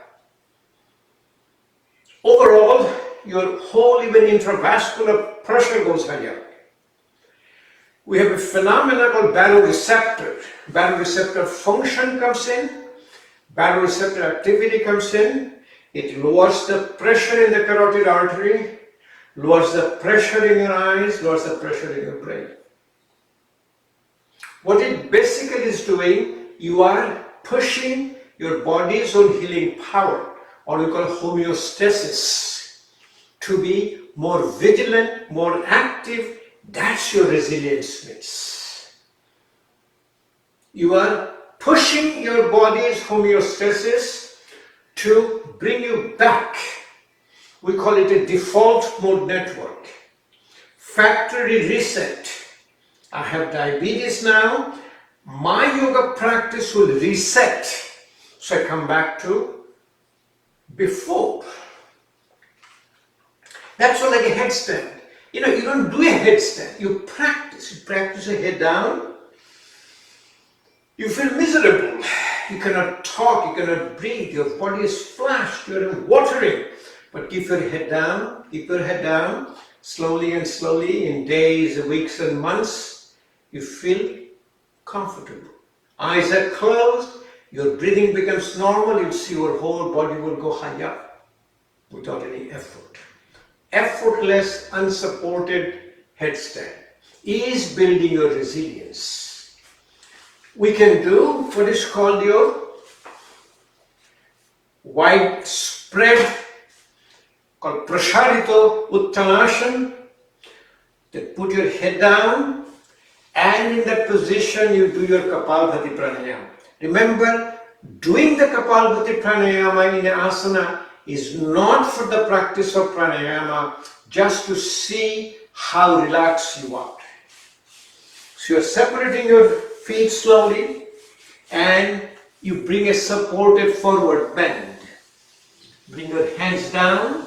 Overall, your whole even intravascular pressure goes high up. We have a phenomenon called baroreceptor. Baroreceptor function comes in, baroreceptor activity comes in. It lowers the pressure in the carotid artery, lowers the pressure in your eyes, lowers the pressure in your brain. What it basically is doing, you are pushing your body's own healing power, or we call homeostasis, to be more vigilant, more active. That's your resilience means. You are pushing your body's homeostasis to bring you back. We call it a default mode network. Factory reset. I have diabetes now. My yoga practice will reset. So I come back to before. That's all like a headstand. You know, you don't do a headstand. You practice. You practice a head down. You feel miserable. You cannot talk. You cannot breathe. Your body is flushed. You are watering. But keep your head down. Keep your head down. Slowly and slowly, in days, weeks and months, you feel comfortable. Eyes are closed. Your breathing becomes normal. You'll see your whole body will go high up without any effort. Effortless, unsupported headstand is building your resilience. We can do what is called your widespread, called Prasharito Uttanasana. Then put your head down, and in that position you do your Kapalbhati Pranayama. Remember, doing the Kapalbhati Pranayama in an asana is not for the practice of pranayama, just to see how relaxed you are. So you're separating your feet slowly and you bring a supported forward bend. Bring your hands down.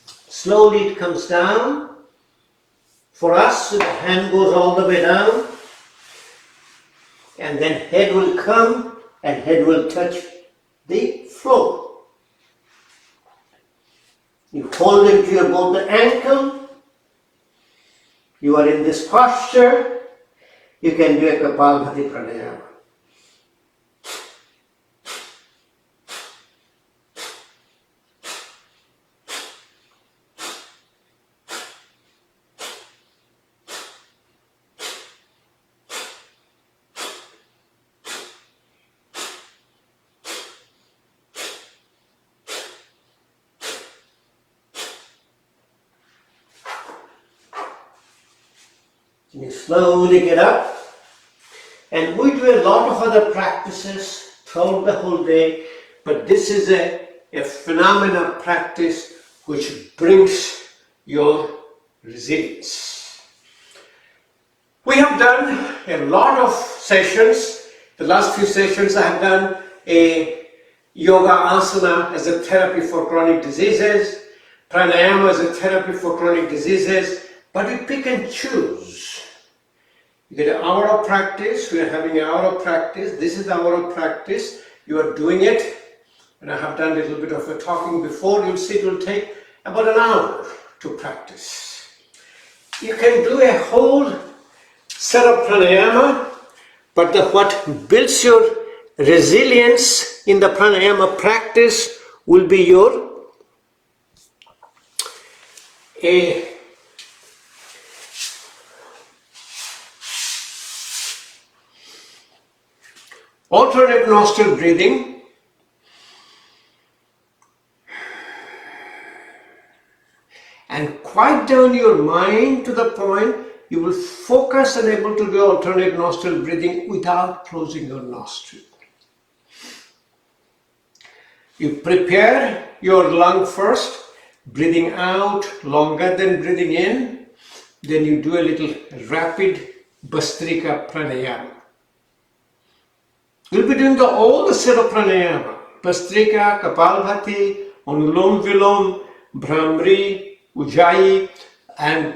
Slowly it comes down. For us, the hand goes all the way down, and then head will come and head will touch the floor. You hold into your both the ankle. You are in this posture. You can do a Kapalbhati Pranayama. You slowly get up, and we do a lot of other practices throughout the whole day, but this is a phenomena practice which brings your resilience. We have done a lot of sessions. The last few sessions I have done a yoga asana as a therapy for chronic diseases, pranayama as a therapy for chronic diseases, but we pick and choose. You get an hour of practice. We are having an hour of practice. This is the hour of practice. You are doing it. And I have done a little bit of a talking before. You'll see it will take about an hour to practice. You can do a whole set of pranayama, but what builds your resilience in the pranayama practice will be your alternate nostril breathing, and quiet down your mind to the point you will focus and able to do alternate nostril breathing without closing your nostril. You prepare your lung first, breathing out longer than breathing in. Then you do a little rapid Bhastrika Pranayama. You'll be doing all the set of pranayama. Bhastrika, Kapalbhati, Anulom Vilom, Bhramri, Ujjayi, and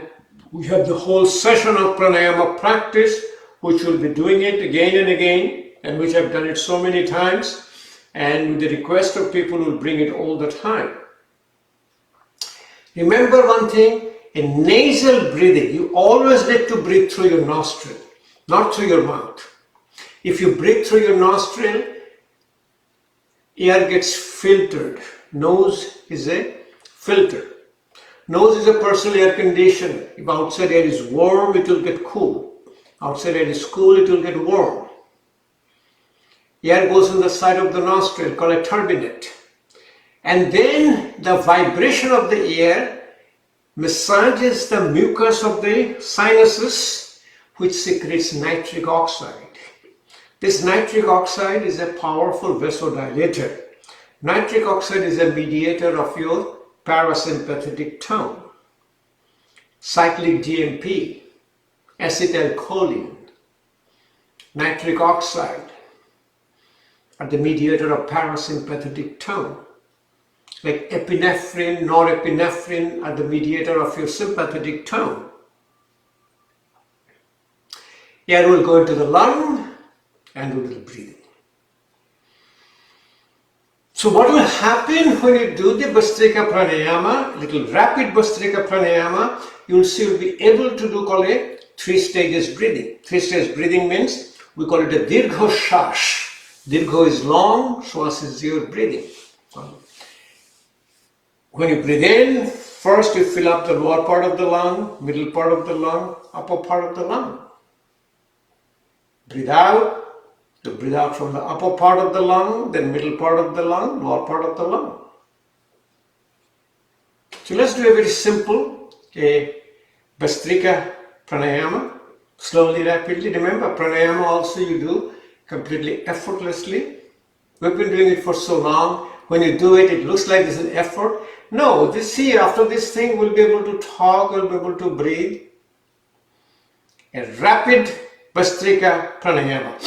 we have the whole session of pranayama practice, which we'll be doing it again and again, and which I've done it so many times, and with the request of people who will bring it all the time. Remember one thing, in nasal breathing, you always need to breathe through your nostril, not through your mouth. If you breathe through your nostril, air gets filtered. Nose is a filter. Nose is a personal air conditioner. If outside air is warm, it will get cool. Outside air is cool, it will get warm. Air goes on the side of the nostril, called a turbinate. And then the vibration of the air massages the mucus of the sinuses, which secretes nitric oxide. This nitric oxide is a powerful vasodilator. Nitric oxide is a mediator of your parasympathetic tone. Cyclic DMP, acetylcholine, nitric oxide are the mediator of parasympathetic tone. Like epinephrine, norepinephrine are the mediator of your sympathetic tone. Air will go into the lung and we will breathe. So what will happen when you do the Bhastrika Pranayama, little rapid Bhastrika Pranayama, you will see you'll be able to do called a 3 stages breathing. 3 stages breathing means we call it a Dirgho Shash. Dirgho is long, Shwas is your breathing. When you breathe in, first you fill up the lower part of the lung, middle part of the lung, upper part of the lung. Breathe out. You breathe out from the upper part of the lung, then middle part of the lung, lower part of the lung. So let's do a very simple Bhastrika Pranayama, slowly, rapidly. Remember, Pranayama also you do completely effortlessly. We've been doing it for so long. When you do it, it looks like it's an effort. No, after this thing, we'll be able to talk, we'll be able to breathe. A rapid Bhastrika Pranayama.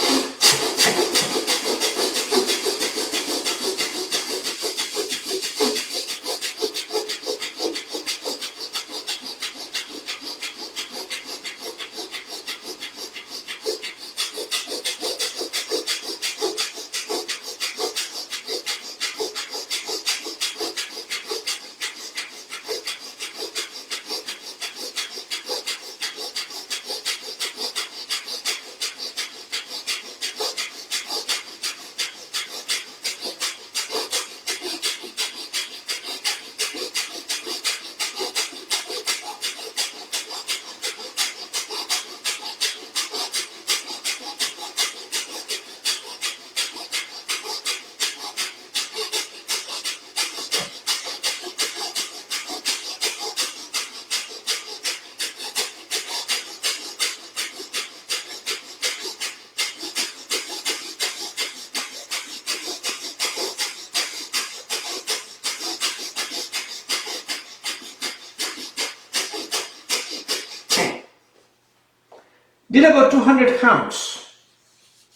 Did about 200 counts.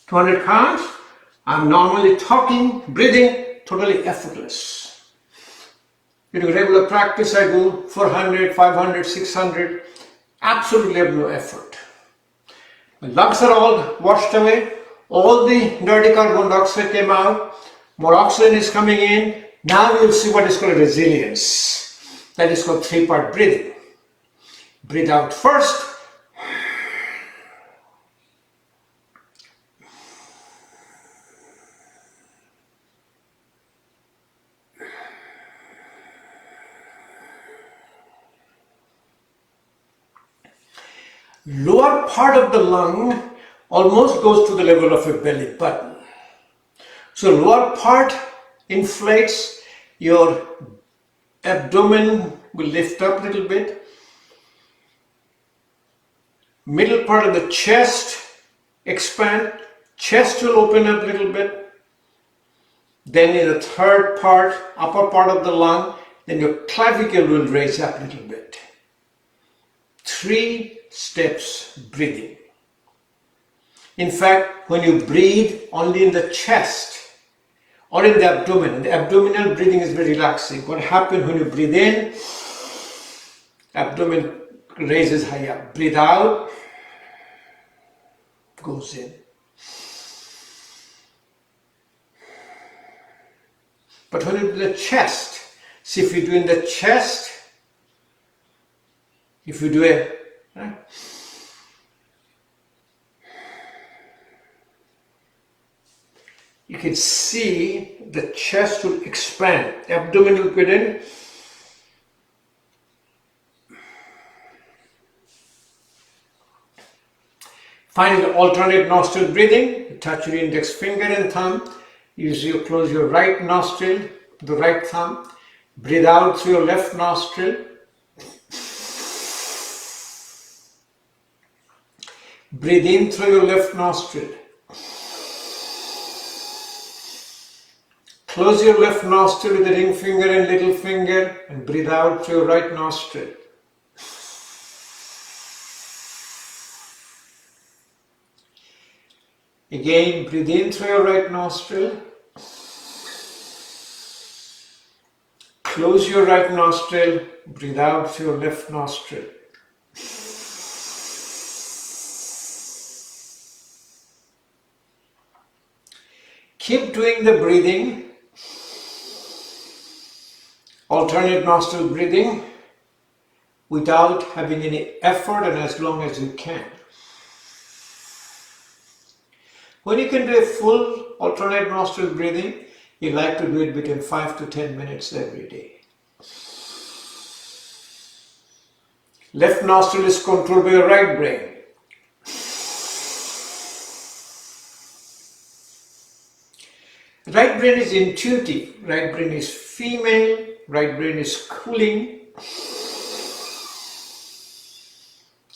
200 counts. I'm normally talking, breathing, totally effortless. In regular practice, I do 400, 500, 600. Absolutely have no effort. My lungs are all washed away. All the dirty carbon dioxide came out. More oxygen is coming in. Now you'll see what is called resilience. That is called 3-part breathing. Breathe out first. Lower part of the lung almost goes to the level of a belly button. So lower part inflates, your abdomen will lift up a little bit. Middle part of the chest expand, chest will open up a little bit. Then in the third part, upper part of the lung, then your clavicle will raise up a little bit. 3 steps breathing. In fact, when you breathe only in the chest or in the abdominal breathing is very relaxing. What happens when you breathe in, abdomen raises high up. Breathe out, goes in. But when you do the chest, see if you do in the chest, if you do you can see the chest will expand, abdomen will put in. Finally, alternate nostril breathing. You touch your index finger and thumb. You close your right nostril, the right thumb. Breathe out through your left nostril. Breathe in through your left nostril. Close your left nostril with the ring finger and little finger and breathe out through your right nostril. Again, breathe in through your right nostril. Close your right nostril, breathe out through your left nostril. Keep doing the breathing, alternate nostril breathing, without having any effort and as long as you can. When you can do a full alternate nostril breathing, you like to do it between 5 to 10 minutes every day. Left nostril is controlled by your right brain. Right brain is intuitive, right brain is female, right brain is cooling.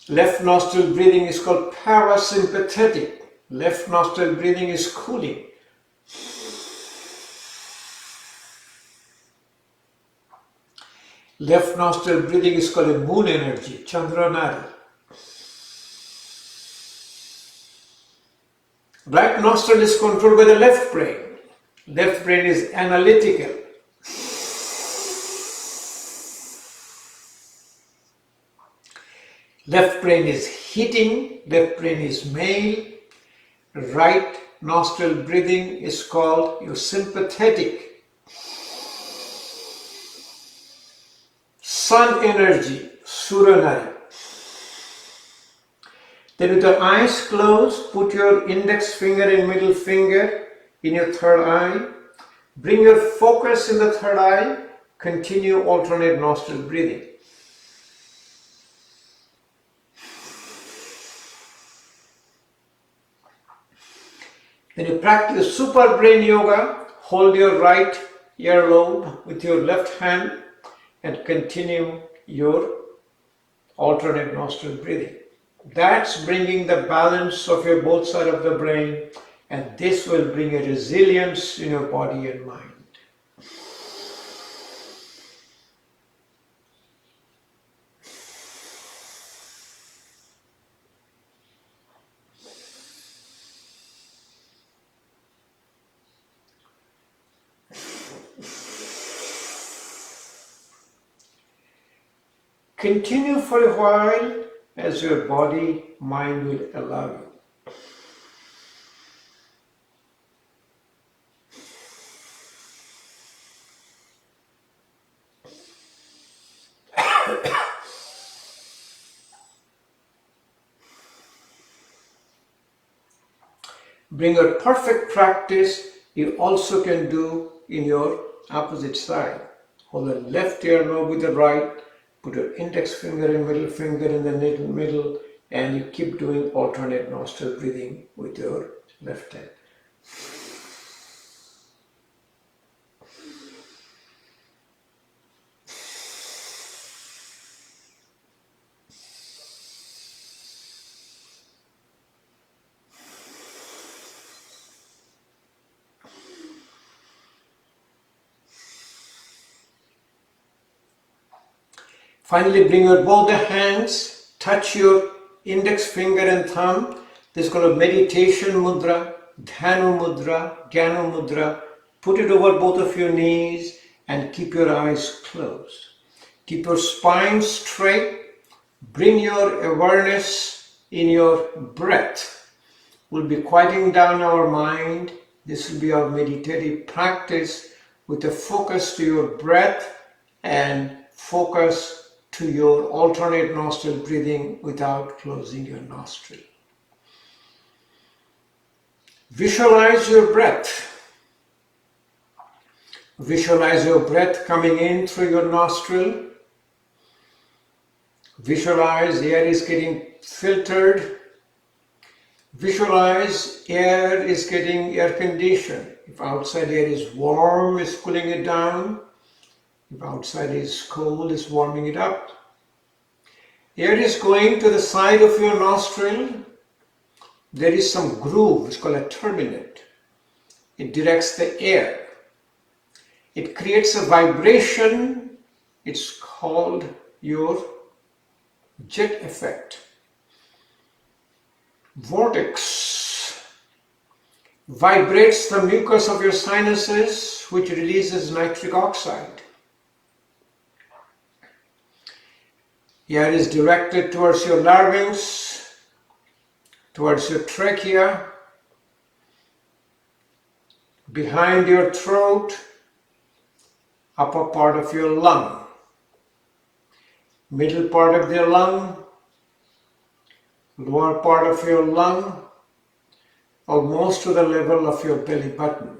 Left nostril breathing is called parasympathetic. Left nostril breathing is cooling. Left nostril breathing is called a moon energy, Chandra Nadi. Right nostril is controlled by the left brain. Left brain is analytical. Left brain is heating, left brain is male. Right nostril breathing is called your sympathetic. Sun energy, Suranari. Then with your eyes closed, put your index finger and middle finger in your third eye. Bring your focus in the third eye. Continue alternate nostril breathing. Then you practice super brain yoga. Hold your right earlobe with your left hand and continue your alternate nostril breathing. That's bringing the balance of your both sides of the brain, and this will bring a resilience in your body and mind. Continue for a while as your body, mind will allow you. Bring a perfect practice you also can do in your opposite side. Hold the left earlobe with the right. Put your index finger and middle finger in the middle, and you keep doing alternate nostril breathing with your left hand. Finally, bring your both the hands, touch your index finger and thumb. This is called a meditation mudra, Dhanu Mudra, Jnana Mudra. Put it over both of your knees and keep your eyes closed. Keep your spine straight. Bring your awareness in your breath. We'll be quieting down our mind. This will be our meditative practice with a focus to your breath and focus to your alternate nostril breathing without closing your nostril. Visualize your breath. Visualize your breath coming in through your nostril. Visualize air is getting filtered. Visualize air is getting air conditioned. If outside air is warm, it's cooling it down. If outside is cold, it's warming it up. Air is going to the side of your nostril. There is some groove, it's called a turbinate. It directs the air. It creates a vibration. It's called your jet effect. Vortex vibrates the mucus of your sinuses, which releases nitric oxide. Air is directed towards your larynx, towards your trachea, behind your throat, upper part of your lung, middle part of your lung, lower part of your lung, almost to the level of your belly button.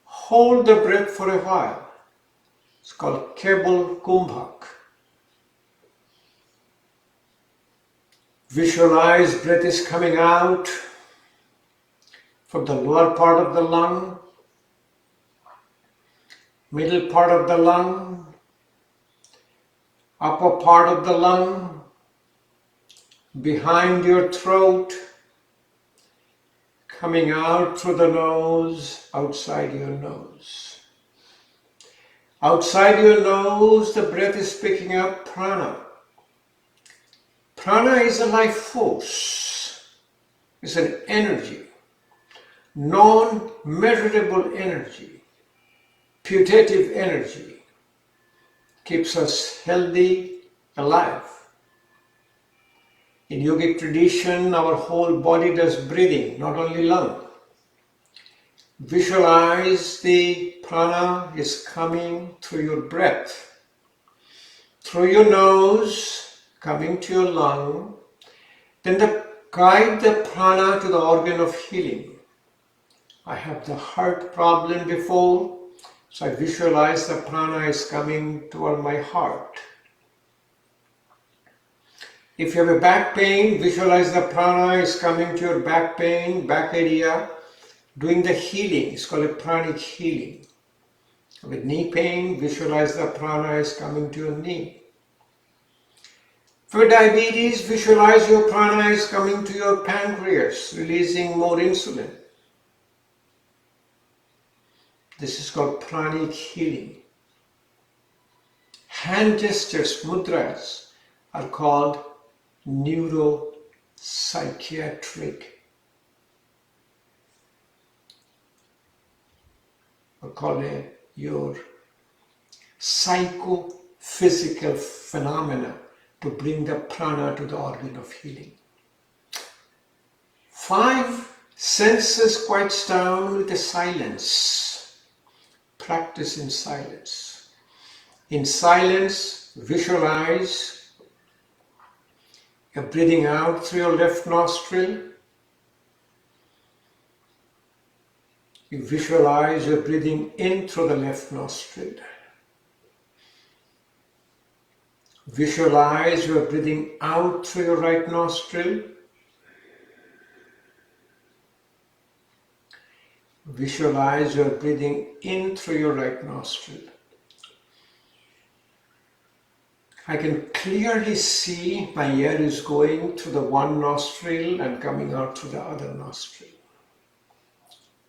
Hold the breath for a while. It's called Kebal Kumbhak. Visualize breath is coming out from the lower part of the lung, middle part of the lung, upper part of the lung, behind your throat, coming out through the nose, outside your nose. Outside your nose, the breath is picking up prana. Prana is a life force. It's an energy, non-measurable energy, putative energy. Keeps us healthy, alive. In yogic tradition, our whole body does breathing, not only lung. Visualize the prana is coming through your breath, through your nose, coming to your lung, then guide the prana to the organ of healing. I have the heart problem before, so I visualize the prana is coming toward my heart. If you have a back pain, visualize the prana is coming to your back pain, back area, doing the healing. It's called a pranic healing. With knee pain, visualize the prana is coming to your knee. For diabetes, visualize your prana is coming to your pancreas, releasing more insulin. This is called pranic healing. Hand gestures, mudras, are called neuropsychiatric. Or called your psychophysical phenomena to bring the prana to the organ of healing. 5 senses quiets down with the silence. Practice in silence. In silence, visualize you're breathing out through your left nostril. You visualize you're breathing in through the left nostril. Visualize you are breathing out through your right nostril. Visualize you are breathing in through your right nostril. I can clearly see my air is going through the one nostril and coming out through the other nostril.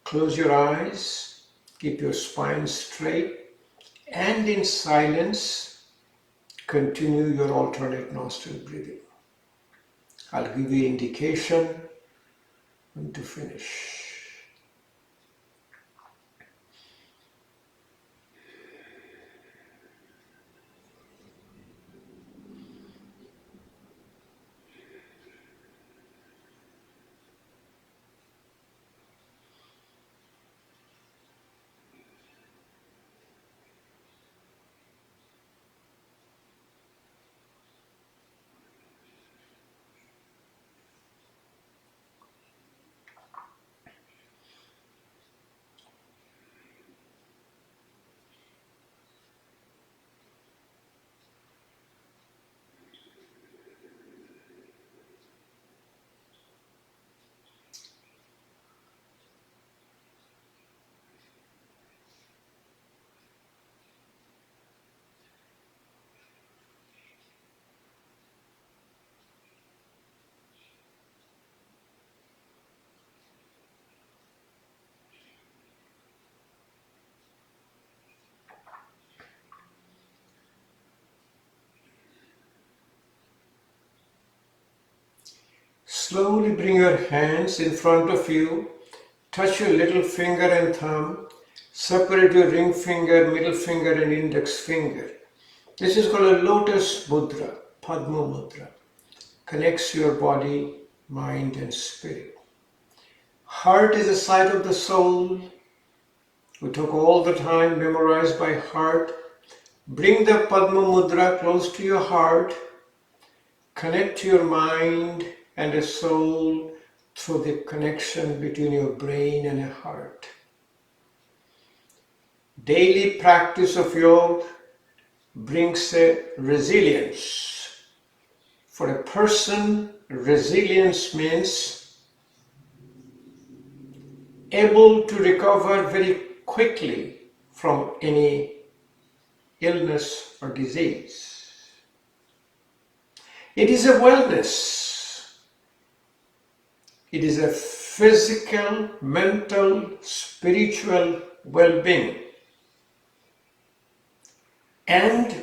Close your eyes, keep your spine straight, and in silence, continue your alternate nostril breathing. I'll give you indication when to finish. Slowly bring your hands in front of you. Touch your little finger and thumb. Separate your ring finger, middle finger and index finger. This is called a Lotus Mudra, Padma Mudra. Connects your body, mind and spirit. Heart is the site of the soul. We talk all the time, memorized by heart. Bring the Padma Mudra close to your heart. Connect your mind and a soul through the connection between your brain and a heart. Daily practice of yoga brings a resilience. For a person, resilience means able to recover very quickly from any illness or disease. It is a wellness. It is a physical, mental, spiritual well-being and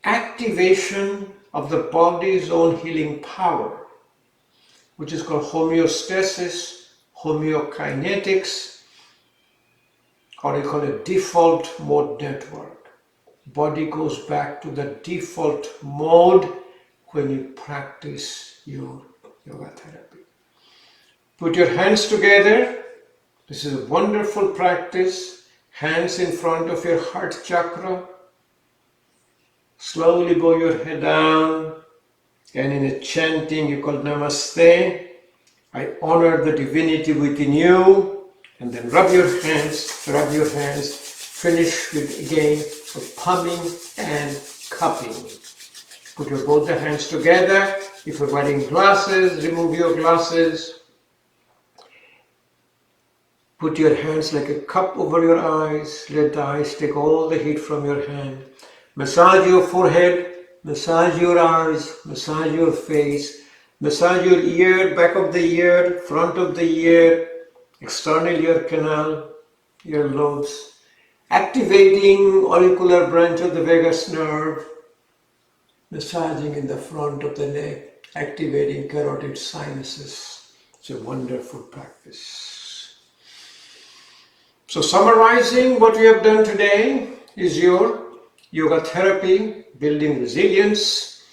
activation of the body's own healing power, which is called homeostasis, homeokinetics, or you call it default mode network. Body goes back to the default mode when you practice your yoga therapy. Put your hands together. This is a wonderful practice. Hands in front of your heart chakra. Slowly bow your head down, and in a chanting you call Namaste. I honor the divinity within you, and then rub your hands, finish with again with palming and cupping. Put your both the hands together. If you're wearing glasses, remove your glasses. Put your hands like a cup over your eyes. Let the eyes take all the heat from your hand. Massage your forehead, massage your eyes, massage your face, massage your ear, back of the ear, front of the ear, external ear canal, ear lobes, activating auricular branch of the vagus nerve, massaging in the front of the neck, activating carotid sinuses. It's a wonderful practice. So summarizing what we have done today is your yoga therapy, building resilience.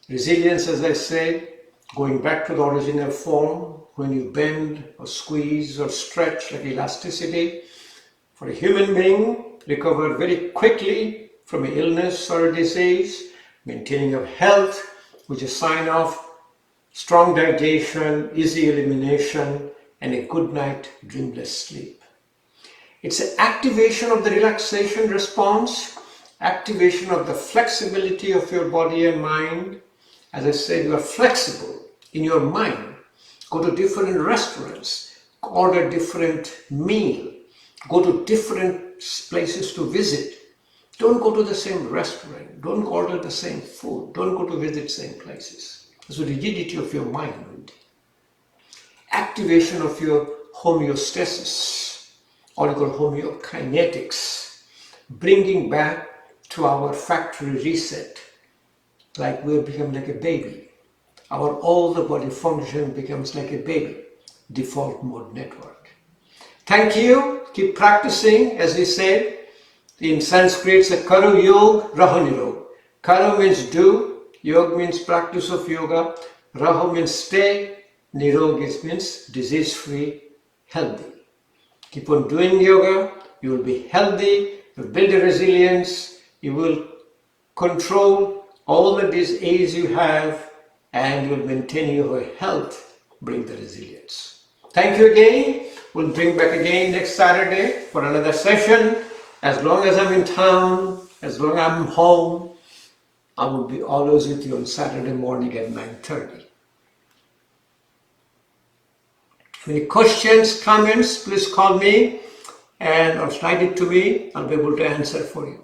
Resilience, as I said, going back to the original form, when you bend or squeeze or stretch like elasticity. For a human being, recover very quickly from an illness or a disease, maintaining of health, which is a sign of strong digestion, easy elimination, and a good night, dreamless sleep. It's an activation of the relaxation response, activation of the flexibility of your body and mind. As I said, you are flexible in your mind. Go to different restaurants, order different meal, go to different places to visit. Don't go to the same restaurant, don't order the same food, don't go to visit same places. It's the rigidity of your mind. Activation of your homeostasis, or you call homeokinetics, bringing back to our factory reset, like we become like a baby. All the body function becomes like a baby, default mode network. Thank you. Keep practicing. As we said, in Sanskrit, it's a karu yog, raho nirog. Karu means do, yog means practice of yoga, raho means stay, nirog means disease-free, healthy. Keep on doing yoga, you will be healthy, you will build a resilience, you will control all the disease you have, and you will maintain your health, bring the resilience. Thank you again. We'll bring back again next Saturday for another session. As long as I'm in town, as long as I'm home, I will be always with you on Saturday morning at 9:30. Any questions, comments, please call me or write it to me. I'll be able to answer for you.